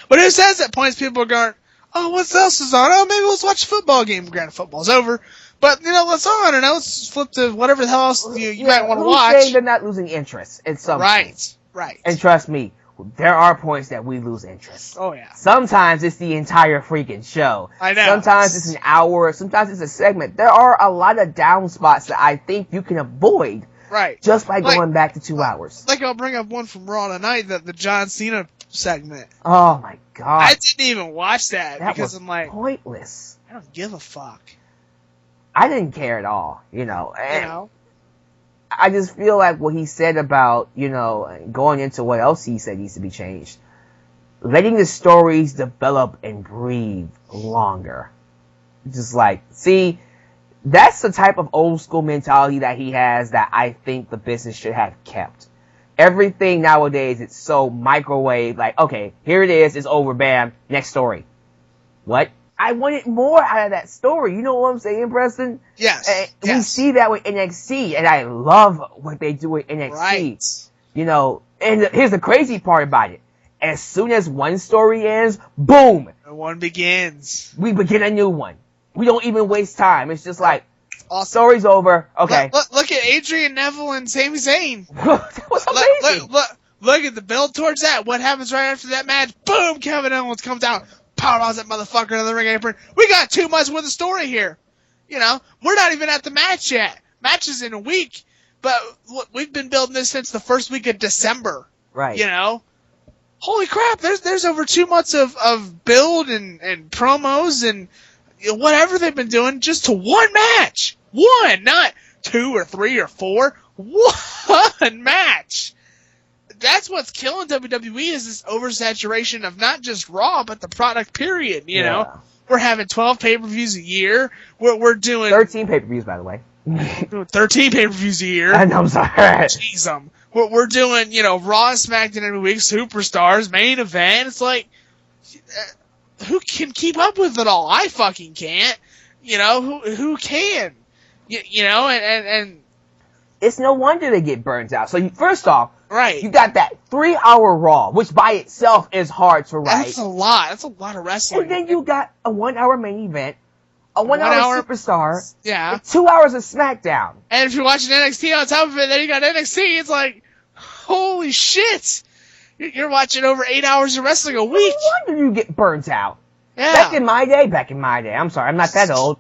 But who says that points people are going, oh, what else is on? Oh, maybe let's watch a football game. Granted, football's over. But, you know, I don't know, let's flip to whatever the hell else you might want to watch. Saying they're not losing interest in some points. Right. And trust me, there are points that we lose interest. Oh, yeah. Sometimes it's the entire freaking show. I know. Sometimes it's an hour. Sometimes it's a segment. There are a lot of down spots that I think you can avoid. Right. Just by going back to 2 hours. Like I'll bring up one from Raw tonight, the John Cena segment. Oh my god. I didn't even watch that because I'm like, pointless. I don't give a fuck. I didn't care at all, you know. And I just feel like what he said about, you know, going into what else he said needs to be changed. Letting the stories develop and breathe longer. Just like, see, that's the type of old school mentality that he has that I think the business should have kept. Everything nowadays, it's so microwave, like, okay, here it is, it's over, bam, next story. What? I wanted more out of that story. You know what I'm saying, Preston? Yes. We see that with NXT, and I love what they do with NXT. Right. You know, and here's the crazy part about it. As soon as one story ends, boom! One begins. We begin a new one. We don't even waste time. It's just like, awesome. Story's over. Okay. Look at Adrian Neville and Sami Zayn. That was amazing. Look at the build towards that. What happens right after that match? Boom! Kevin Owens comes out, powerbombs that motherfucker into the ring apron. We got 2 months worth of story here. You know, we're not even at the match yet. Match is in a week, but we've been building this since the first week of December. Right. You know, holy crap! There's over 2 months of build and promos and whatever they've been doing just to one match. One, not 2 or 3 or 4. One match. That's what's killing WWE is this oversaturation of not just Raw, but the product period, you know? We're having 12 pay-per-views a year. We're doing 13 pay-per-views, by the way. 13 pay-per-views a year. I'm sorry. Jeez, we're doing, you know, Raw and SmackDown every week, Superstars, main event. It's like, who can keep up with it all? I fucking can't. You know, who can? You know, and it's no wonder they get burnt out. So first off, right, you got that 3-hour Raw, which by itself is hard to write. That's a lot. That's a lot of wrestling. And then you got a 1-hour main event, a 1 hour superstar. Yeah. And 2 hours of SmackDown. And if you're watching NXT on top of it, then you got NXT. It's like, holy shit! You're watching over 8 hours of wrestling a week. No wonder you get burnt out. Yeah. Back in my day, I'm sorry, I'm not that old.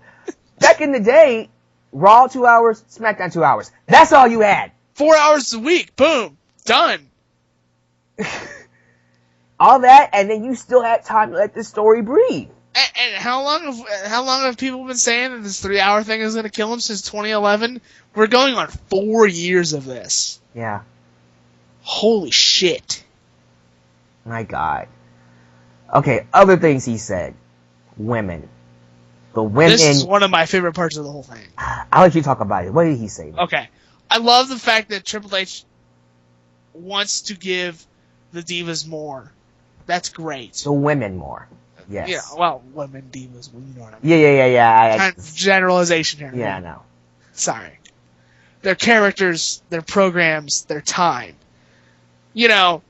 Back in the day, Raw 2 hours, SmackDown 2 hours. That's all you had. 4 hours a week. Boom. Done. All that, and then you still had time to let the story breathe. And how long have people been saying that this 3 hour thing is going to kill them since 2011? We're going on 4 years of this. Yeah. Holy shit. My God. Okay, other things he said. Women. The women. This is one of my favorite parts of the whole thing. I'll let you talk about it. What did he say? Okay. I love the fact that Triple H wants to give the divas more. That's great. The women more. Yes. Yeah, well, women divas, you know what I mean. Yeah. Kind of generalization here. Yeah, I know. Sorry. Their characters, their programs, their time. You know,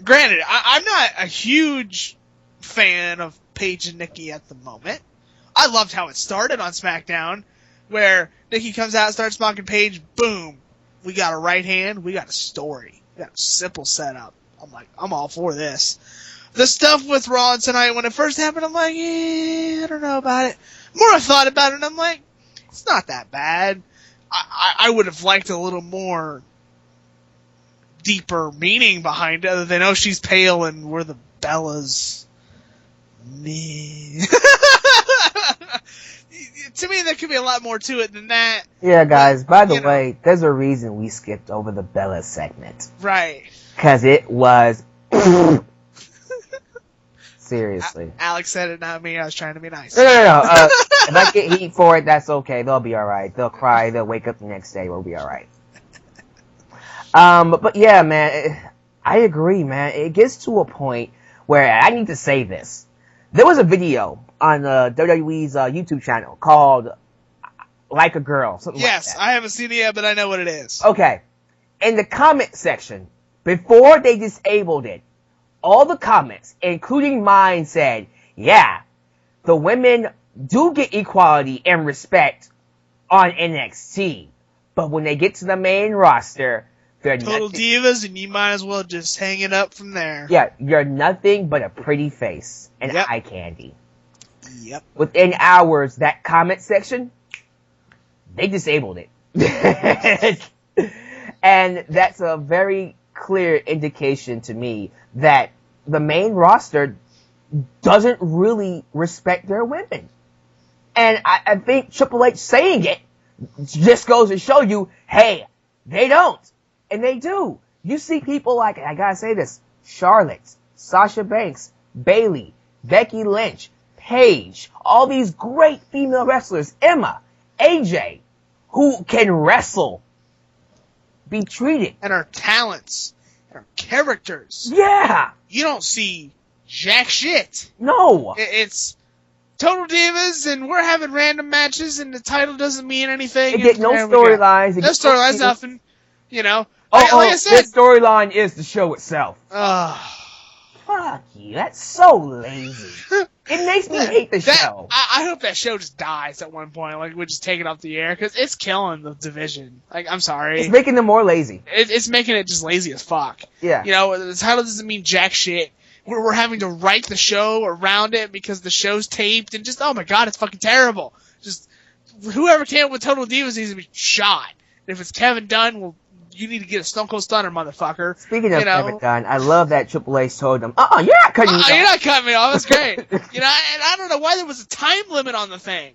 granted, I'm not a huge fan of Paige and Nikki at the moment. I loved how it started on SmackDown, where Nikki comes out, starts mocking Paige, boom. We got a right hand, we got a story. We got a simple setup. I'm like, I'm all for this. The stuff with Raw tonight, when it first happened, I'm like, I don't know about it. More I thought about it, and I'm like, it's not that bad. I would have liked a little more deeper meaning behind it, other than, oh, she's pale and we're the Bellas. Me. To me, there could be a lot more to it than that. Yeah, guys, by the way, there's a reason we skipped over the Bella segment. Right. Because it was... Seriously. Alyx said it, not me. I was trying to be nice. No. If I get heat for it, that's okay. They'll be alright. They'll cry. They'll wake up the next day. We'll be alright. But yeah, man, I agree, man. It gets to a point where I need to say this. There was a video on WWE's YouTube channel called Like a Girl, something like that. Yes, I haven't seen it yet, but I know what it is. Okay. In the comment section, before they disabled it, all the comments, including mine, said, yeah, the women do get equality and respect on NXT, but when they get to the main roster, they're Total divas, and you might as well just hang it up from there. Yeah, you're nothing but a pretty face and Yep. eye candy. Yep. Within hours, that comment section, they disabled it. And that's a very clear indication to me that the main roster doesn't really respect their women. And I think Triple H saying it just goes to show you, hey, they don't. And they do. You see people like, I gotta say this, Charlotte, Sasha Banks, Bayley, Becky Lynch, Paige, all these great female wrestlers, Emma, AJ, who can wrestle, be treated. And our talents, and our characters. Yeah! You don't see jack shit. No! It's Total Divas, and we're having random matches, and the title doesn't mean anything. They get no storylines. No storylines, nothing. You know? Like I said. the storyline is the show itself. Fuck you. That's so lazy. It makes me hate the show. I hope that show just dies at one point. Like, we just take it off the air, because it's killing the division. Like, I'm sorry. It's making them more lazy. It's making it just lazy as fuck. Yeah. You know, the title doesn't mean jack shit. We're having to write the show around it because the show's taped, and just, oh my god, it's fucking terrible. Just, whoever came up with Total Divas needs to be shot. And if it's Kevin Dunn, well, you need to get a Stone Cold Stunner, motherfucker. Speaking of Kevin Dunn, I love that Triple H told them, you're not cutting me off. You're not cutting me off. That's great. You know, and I don't know why there was a time limit on the thing.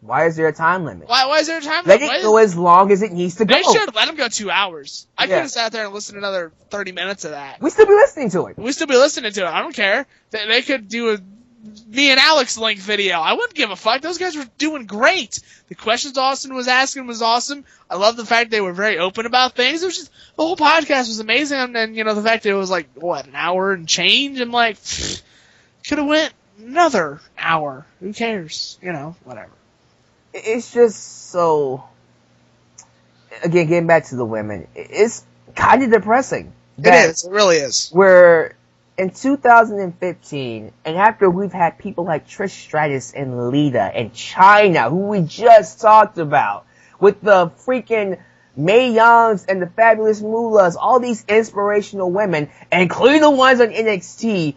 Why is there a time limit? Why is there a time limit? limit? Let it go as long as it needs to go. They should let him go 2 hours. I could have sat there and listened to another 30 minutes of that. We'd still be listening to it. We'd still be listening to it. I don't care. They could do a me and Alyx link video. I wouldn't give a fuck. Those guys were doing great. The questions Austin was asking was awesome. I love the fact they were very open about things. It was just, the whole podcast was amazing. And you know, the fact that it was like, what, an hour and change? I'm like, could have went another hour. Who cares? You know, whatever. It's just so, again, getting back to the women, it's kind of depressing. It is. It really is. Where in 2015, and after we've had people like Trish Stratus and Lita and China, who we just talked about, with the freaking Mae Youngs and the Fabulous Moolahs, all these inspirational women, including the ones on NXT,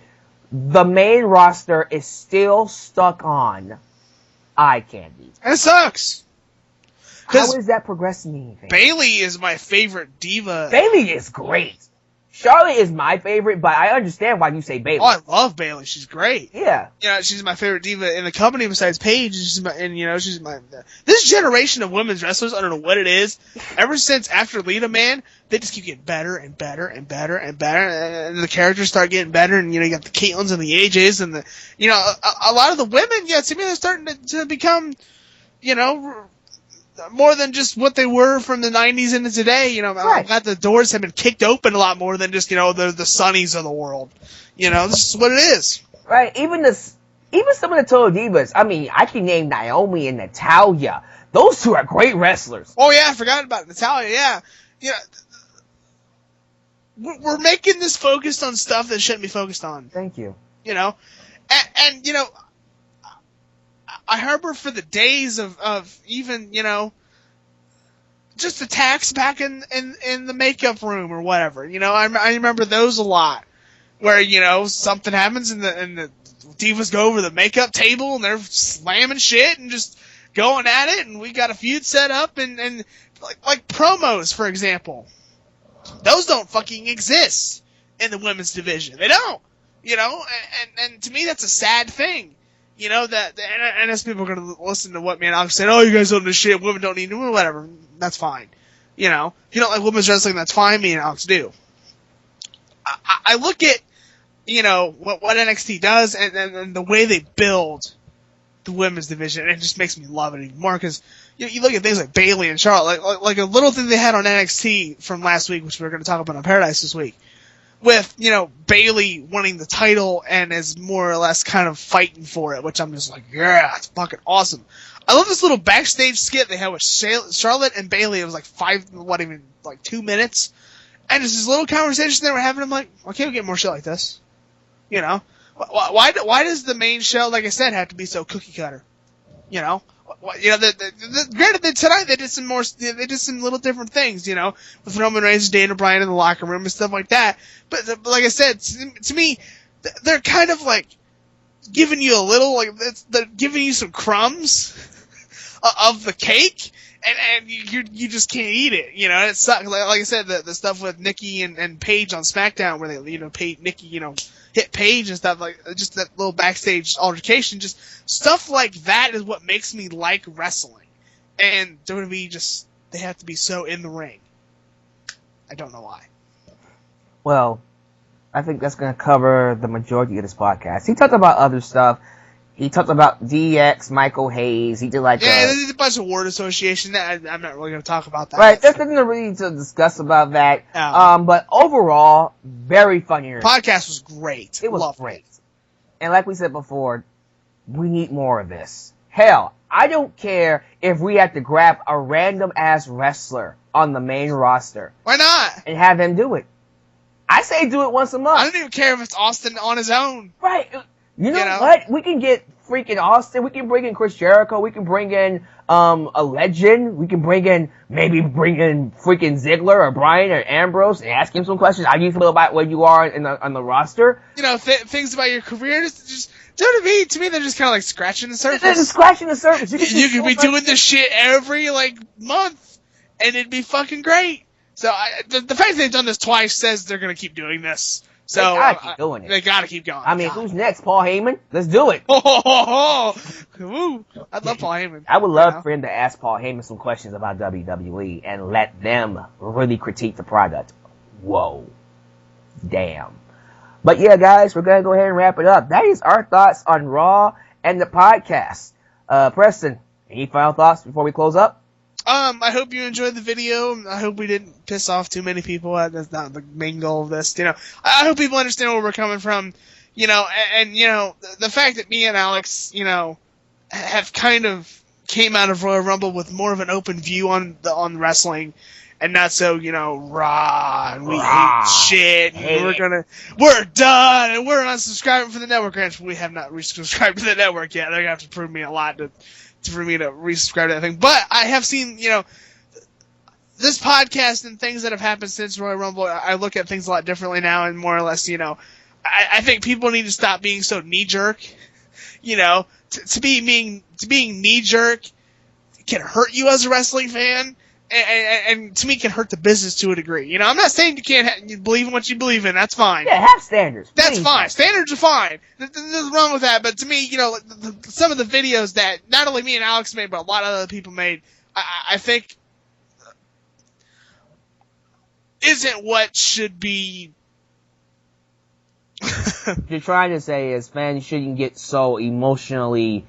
the main roster is still stuck on eye candy. It sucks. How is that progressing anything? Bayley is my favorite diva. Bayley is great. Charlotte is my favorite, but I understand why you say Bayley. Oh, I love Bayley. She's great. Yeah. You know, she's my favorite diva in the company besides Paige. She's my. This generation of women's wrestlers, I don't know what it is. Ever since after Lita, man, they just keep getting better and better and better and better, and the characters start getting better. And you got the Caitlins and the AJs and the, a lot of the women. Yeah, to me, they're starting to become, more than just what they were from the 90s into today. Right. I'm glad the doors have been kicked open a lot more than just, the Sunnies of the world. This is what it is. Right. Even some of the Total Divas. I mean, I can name Naomi and Natalya. Those two are great wrestlers. Oh, yeah, I forgot about Natalya, yeah. We're making this focused on stuff that shouldn't be focused on. Thank you. And I harbor for the days of even, just attacks back in the makeup room or whatever. I remember those a lot where, something happens and the divas go over the makeup table and they're slamming shit and just going at it, and we got a feud set up and like promos, for example. Those don't fucking exist in the women's division. They don't. And to me that's a sad thing. And as people are going to listen to what me and Alex said, oh, you guys don't know shit, women don't need to, whatever, that's fine. If you don't like women's wrestling, that's fine, me and Alex do. I look at, what NXT does and the way they build the women's division, and it just makes me love it even more, because you look at things like Bayley and Charlotte, like a little thing they had on NXT from last week, which we're going to talk about on Paradise this week, with, Bayley winning the title and is more or less kind of fighting for it, which I'm just like, yeah, it's fucking awesome. I love this little backstage skit they had with Charlotte and Bayley. It was like 2 minutes. And it's this little conversation they were having. I'm like, why can't we get more shit like this? Why does the main show, like I said, have to be so cookie cutter? Granted that tonight they did some little different things, with Roman Reigns and Daniel Bryan in the locker room and stuff like that. But like I said, to me, they're kind of like giving you a little, they're giving you some crumbs of the cake, and you just can't eat it, it sucks. Like I said, the stuff with Nikki and Paige on SmackDown, where they, Nikki, hit Paige and stuff, like just that little backstage altercation, just stuff like that is what makes me like wrestling. And WWE they have to be so in the ring. I don't know why. Well, I think that's going to cover the majority of this podcast. He talked about other stuff. He talked about DX, Michael Hayes. He did there's a bunch of word association. I'm not really going to talk about that. Right, there's nothing really to discuss about that. No. But overall, very funny. Podcast was great. It was great. And like we said before, we need more of this. Hell, I don't care if we have to grab a random ass wrestler on the main roster. Why not? And have him do it. I say do it once a month. I don't even care if it's Austin on his own. Right. You know what? We can get freaking Austin. We can bring in Chris Jericho. We can bring in a legend. We can bring in freaking Ziggler or Bryan or Ambrose and ask him some questions. How do you feel about where you are on the roster? Things about your career. Just to me, they're just kind of like scratching the surface. They're just scratching the surface. You could be doing this shit every month, and it'd be fucking great. So the fact they've done this twice says they're gonna keep doing this. So they gotta keep doing it. They gotta keep going. I mean, who's next? Paul Heyman? Let's do it. Ooh, I'd love Paul Heyman. I would love for him to ask Paul Heyman some questions about WWE and let them really critique the product. Whoa. Damn. But yeah, guys, we're gonna go ahead and wrap it up. That is our thoughts on Raw and the podcast. Preston, any final thoughts before we close up? I hope you enjoyed the video. I hope we didn't piss off too many people. That's not the main goal of this. I hope people understand where we're coming from. And the fact that me and Alex, have kind of came out of Royal Rumble with more of an open view on wrestling, and not so, raw, and we hate shit, and we're done, and we're unsubscribing from the network. We have not resubscribed to the network yet. They're gonna have to prove me a lot for me to resubscribe to that thing. But I have seen, this podcast and things that have happened since Royal Rumble, I look at things a lot differently now, and more or less, I think people need to stop being so knee-jerk. To being knee-jerk can hurt you as a wrestling fan, and to me can hurt the business to a degree. I'm not saying you can't believe in what you believe in. That's fine. Yeah, have standards. That's fine. Standards are fine. There's nothing wrong with that. But to me, some of the videos that not only me and Alyx made, but a lot of other people made, I think isn't what should be. What you're trying to say is fans shouldn't get so emotionally,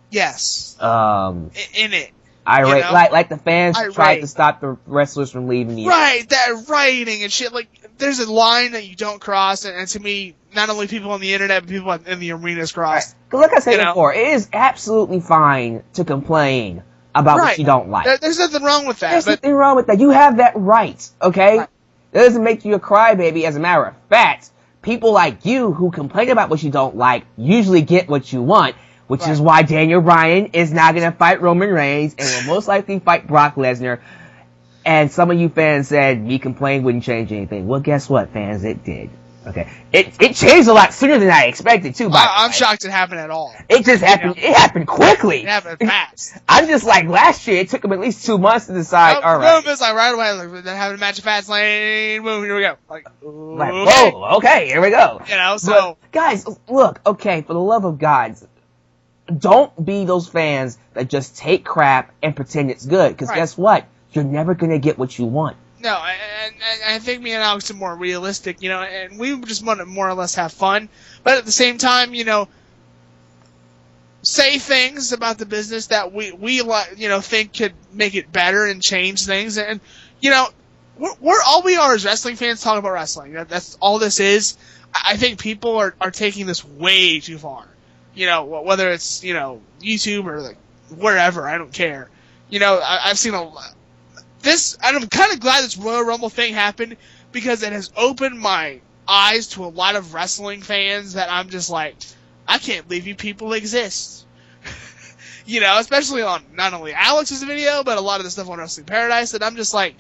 yes, in it. Irate, like the fans tried to stop the wrestlers from leaving the right, that rioting and shit. Like, there's a line that you don't cross, and to me, not only people on the internet, but people in the arenas cross. Right. Like I said before, it is absolutely fine to complain about what you don't like. There's nothing wrong with that. There's nothing wrong with that. You have that right, okay? Right. That doesn't make you a crybaby. As a matter of fact, people like you who complain about what you don't like usually get what you want, which is why Daniel Bryan is now going to fight Roman Reigns and will most likely fight Brock Lesnar. And some of you fans said me complaining wouldn't change anything. Well, guess what, fans? It did. Okay. It changed a lot sooner than I expected, too, by the way. I'm shocked it happened at all. It just happened. It happened quickly. It happened fast. I'm just like, last year, it took them at least 2 months to decide, all right. Boom, it's like right away, like, they're having a match of Fast Lane, boom, here we go. Like, whoa, okay, here we go. So. But, guys, look, okay, for the love of God, don't be those fans that just take crap and pretend it's good. Because guess what? You're never going to get what you want. No, and I think me and Alyx are more realistic, and we just want to more or less have fun. But at the same time, say things about the business that we think could make it better and change things. And, we're all we are as wrestling fans talking about wrestling. That's all this is. I think people are taking this way too far. Whether it's, YouTube or like wherever, I don't care. I've seen a lot. And I'm kind of glad this Royal Rumble thing happened because it has opened my eyes to a lot of wrestling fans that I'm just like, I can't believe you people exist. Especially on not only Alyx's video, but a lot of the stuff on Wrestling Paradise, and I'm just like,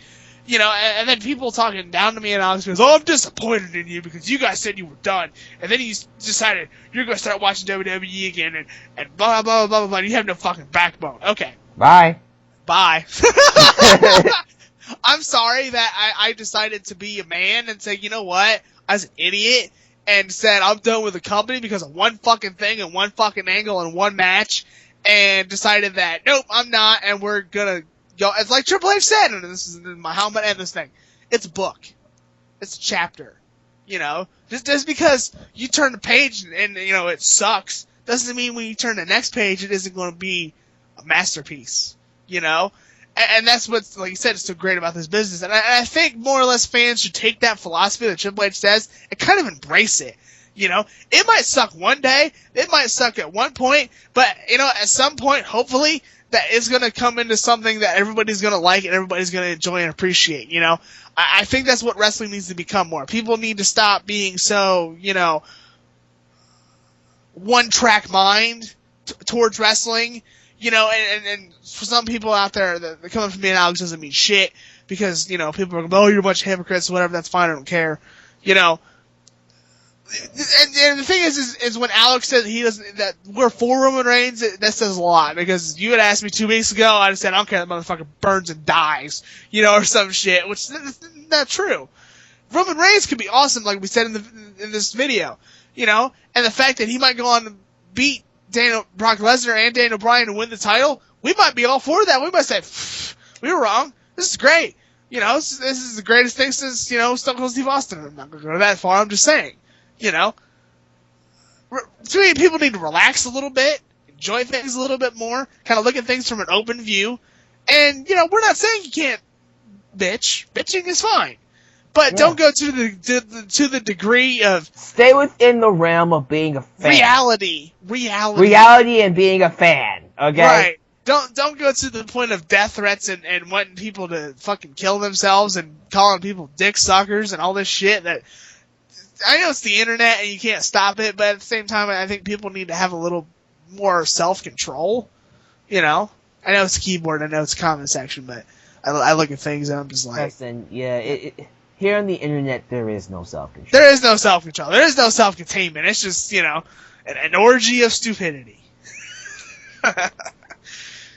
and then people talking down to me and Alyx goes, I'm disappointed in you because you guys said you were done, and then you decided you're going to start watching WWE again, and blah, blah, blah, blah, blah, you have no fucking backbone. Okay. Bye. I'm sorry that I decided to be a man and say, you know what, I was an idiot and said I'm done with the company because of one fucking thing and one fucking angle and one match, and decided that, nope, I'm not, and we're gonna go. It's like Triple H said, and this is how I'm gonna end this thing. It's a book. It's a chapter. Just because you turn the page and it sucks, doesn't mean when you turn the next page it isn't going to be a masterpiece. And that's what's, like you said, is so great about this business. And I think more or less fans should take that philosophy that Triple H says and kind of embrace it. It might suck one day, it might suck at one point, but, at some point, hopefully, that is going to come into something that everybody's going to like and everybody's going to enjoy and appreciate, I think that's what wrestling needs to become more. People need to stop being so, one-track mind towards wrestling. And for some people out there, that coming from me and Alyx doesn't mean shit because, people are going, oh, you're a bunch of hypocrites, whatever, that's fine, I don't care. And the thing is when Alyx said that we're for Roman Reigns, that says a lot because you had asked me 2 weeks ago, I just said, I don't care, that motherfucker burns and dies, or some shit, which is not true. Roman Reigns could be awesome, like we said in this video, and the fact that he might go on to beat Brock Lesnar and Daniel Bryan to win the title, we might be all for that. We might say, we were wrong. This is great. This is the greatest thing since, Stone Cold Steve Austin. I'm not going to go that far. I'm just saying, to me, people need to relax a little bit, enjoy things a little bit more, kind of look at things from an open view. And, we're not saying you can't bitch. Bitching is fine. But don't go to the degree of... Stay within the realm of being a fan. Reality and being a fan, okay? Right. Don't go go to the point of death threats and wanting people to fucking kill themselves and calling people dick suckers and all this shit. That I know it's the internet and you can't stop it, but at the same time, I think people need to have a little more self-control. You know, I know it's a keyboard, I know it's a comment section, but I look at things and I'm just like, listen, yeah, here on the internet there is no self-control. There is no self-control. There is no self-containment. It's just, you know, an orgy of stupidity.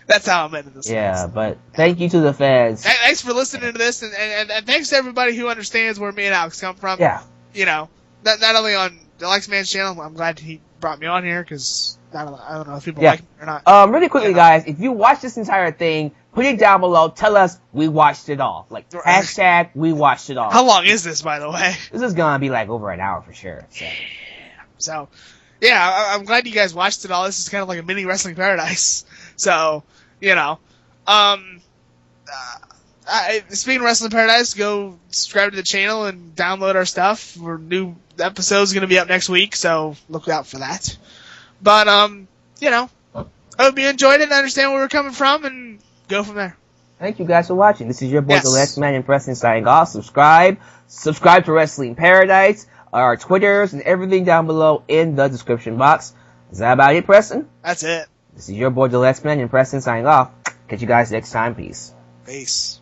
That's how I'm into this. Yeah, but thank you to the fans. Thanks for listening to this, and thanks to everybody who understands where me and Alyx come from. Yeah. You know, not only on the Alyx Man's channel, I'm glad he brought me on here, because I don't know if people like me or not. Really quickly, guys, if you watch this entire thing, put it down below. Tell us we watched it all. Like, hashtag we watched it all. How long is this, by the way? This is gonna be like over an hour for sure. So yeah, I'm glad you guys watched it all. This is kind of like a mini Wrestling Paradise. So, you know, speaking of Wrestling Paradise, go subscribe to the channel and download our stuff. Our new episode's going to be up next week, so look out for that. But, you know, I hope you enjoyed it and understand where we're coming from, and go from there. Thank you guys for watching. This is your boy, the Last Man in Preston, signing off. Subscribe to Wrestling Paradise, our Twitters, and everything down below in the description box. Is that about it, Preston? That's it. This is your boy, the Last Man in Preston, signing off. Catch you guys next time. Peace. Peace.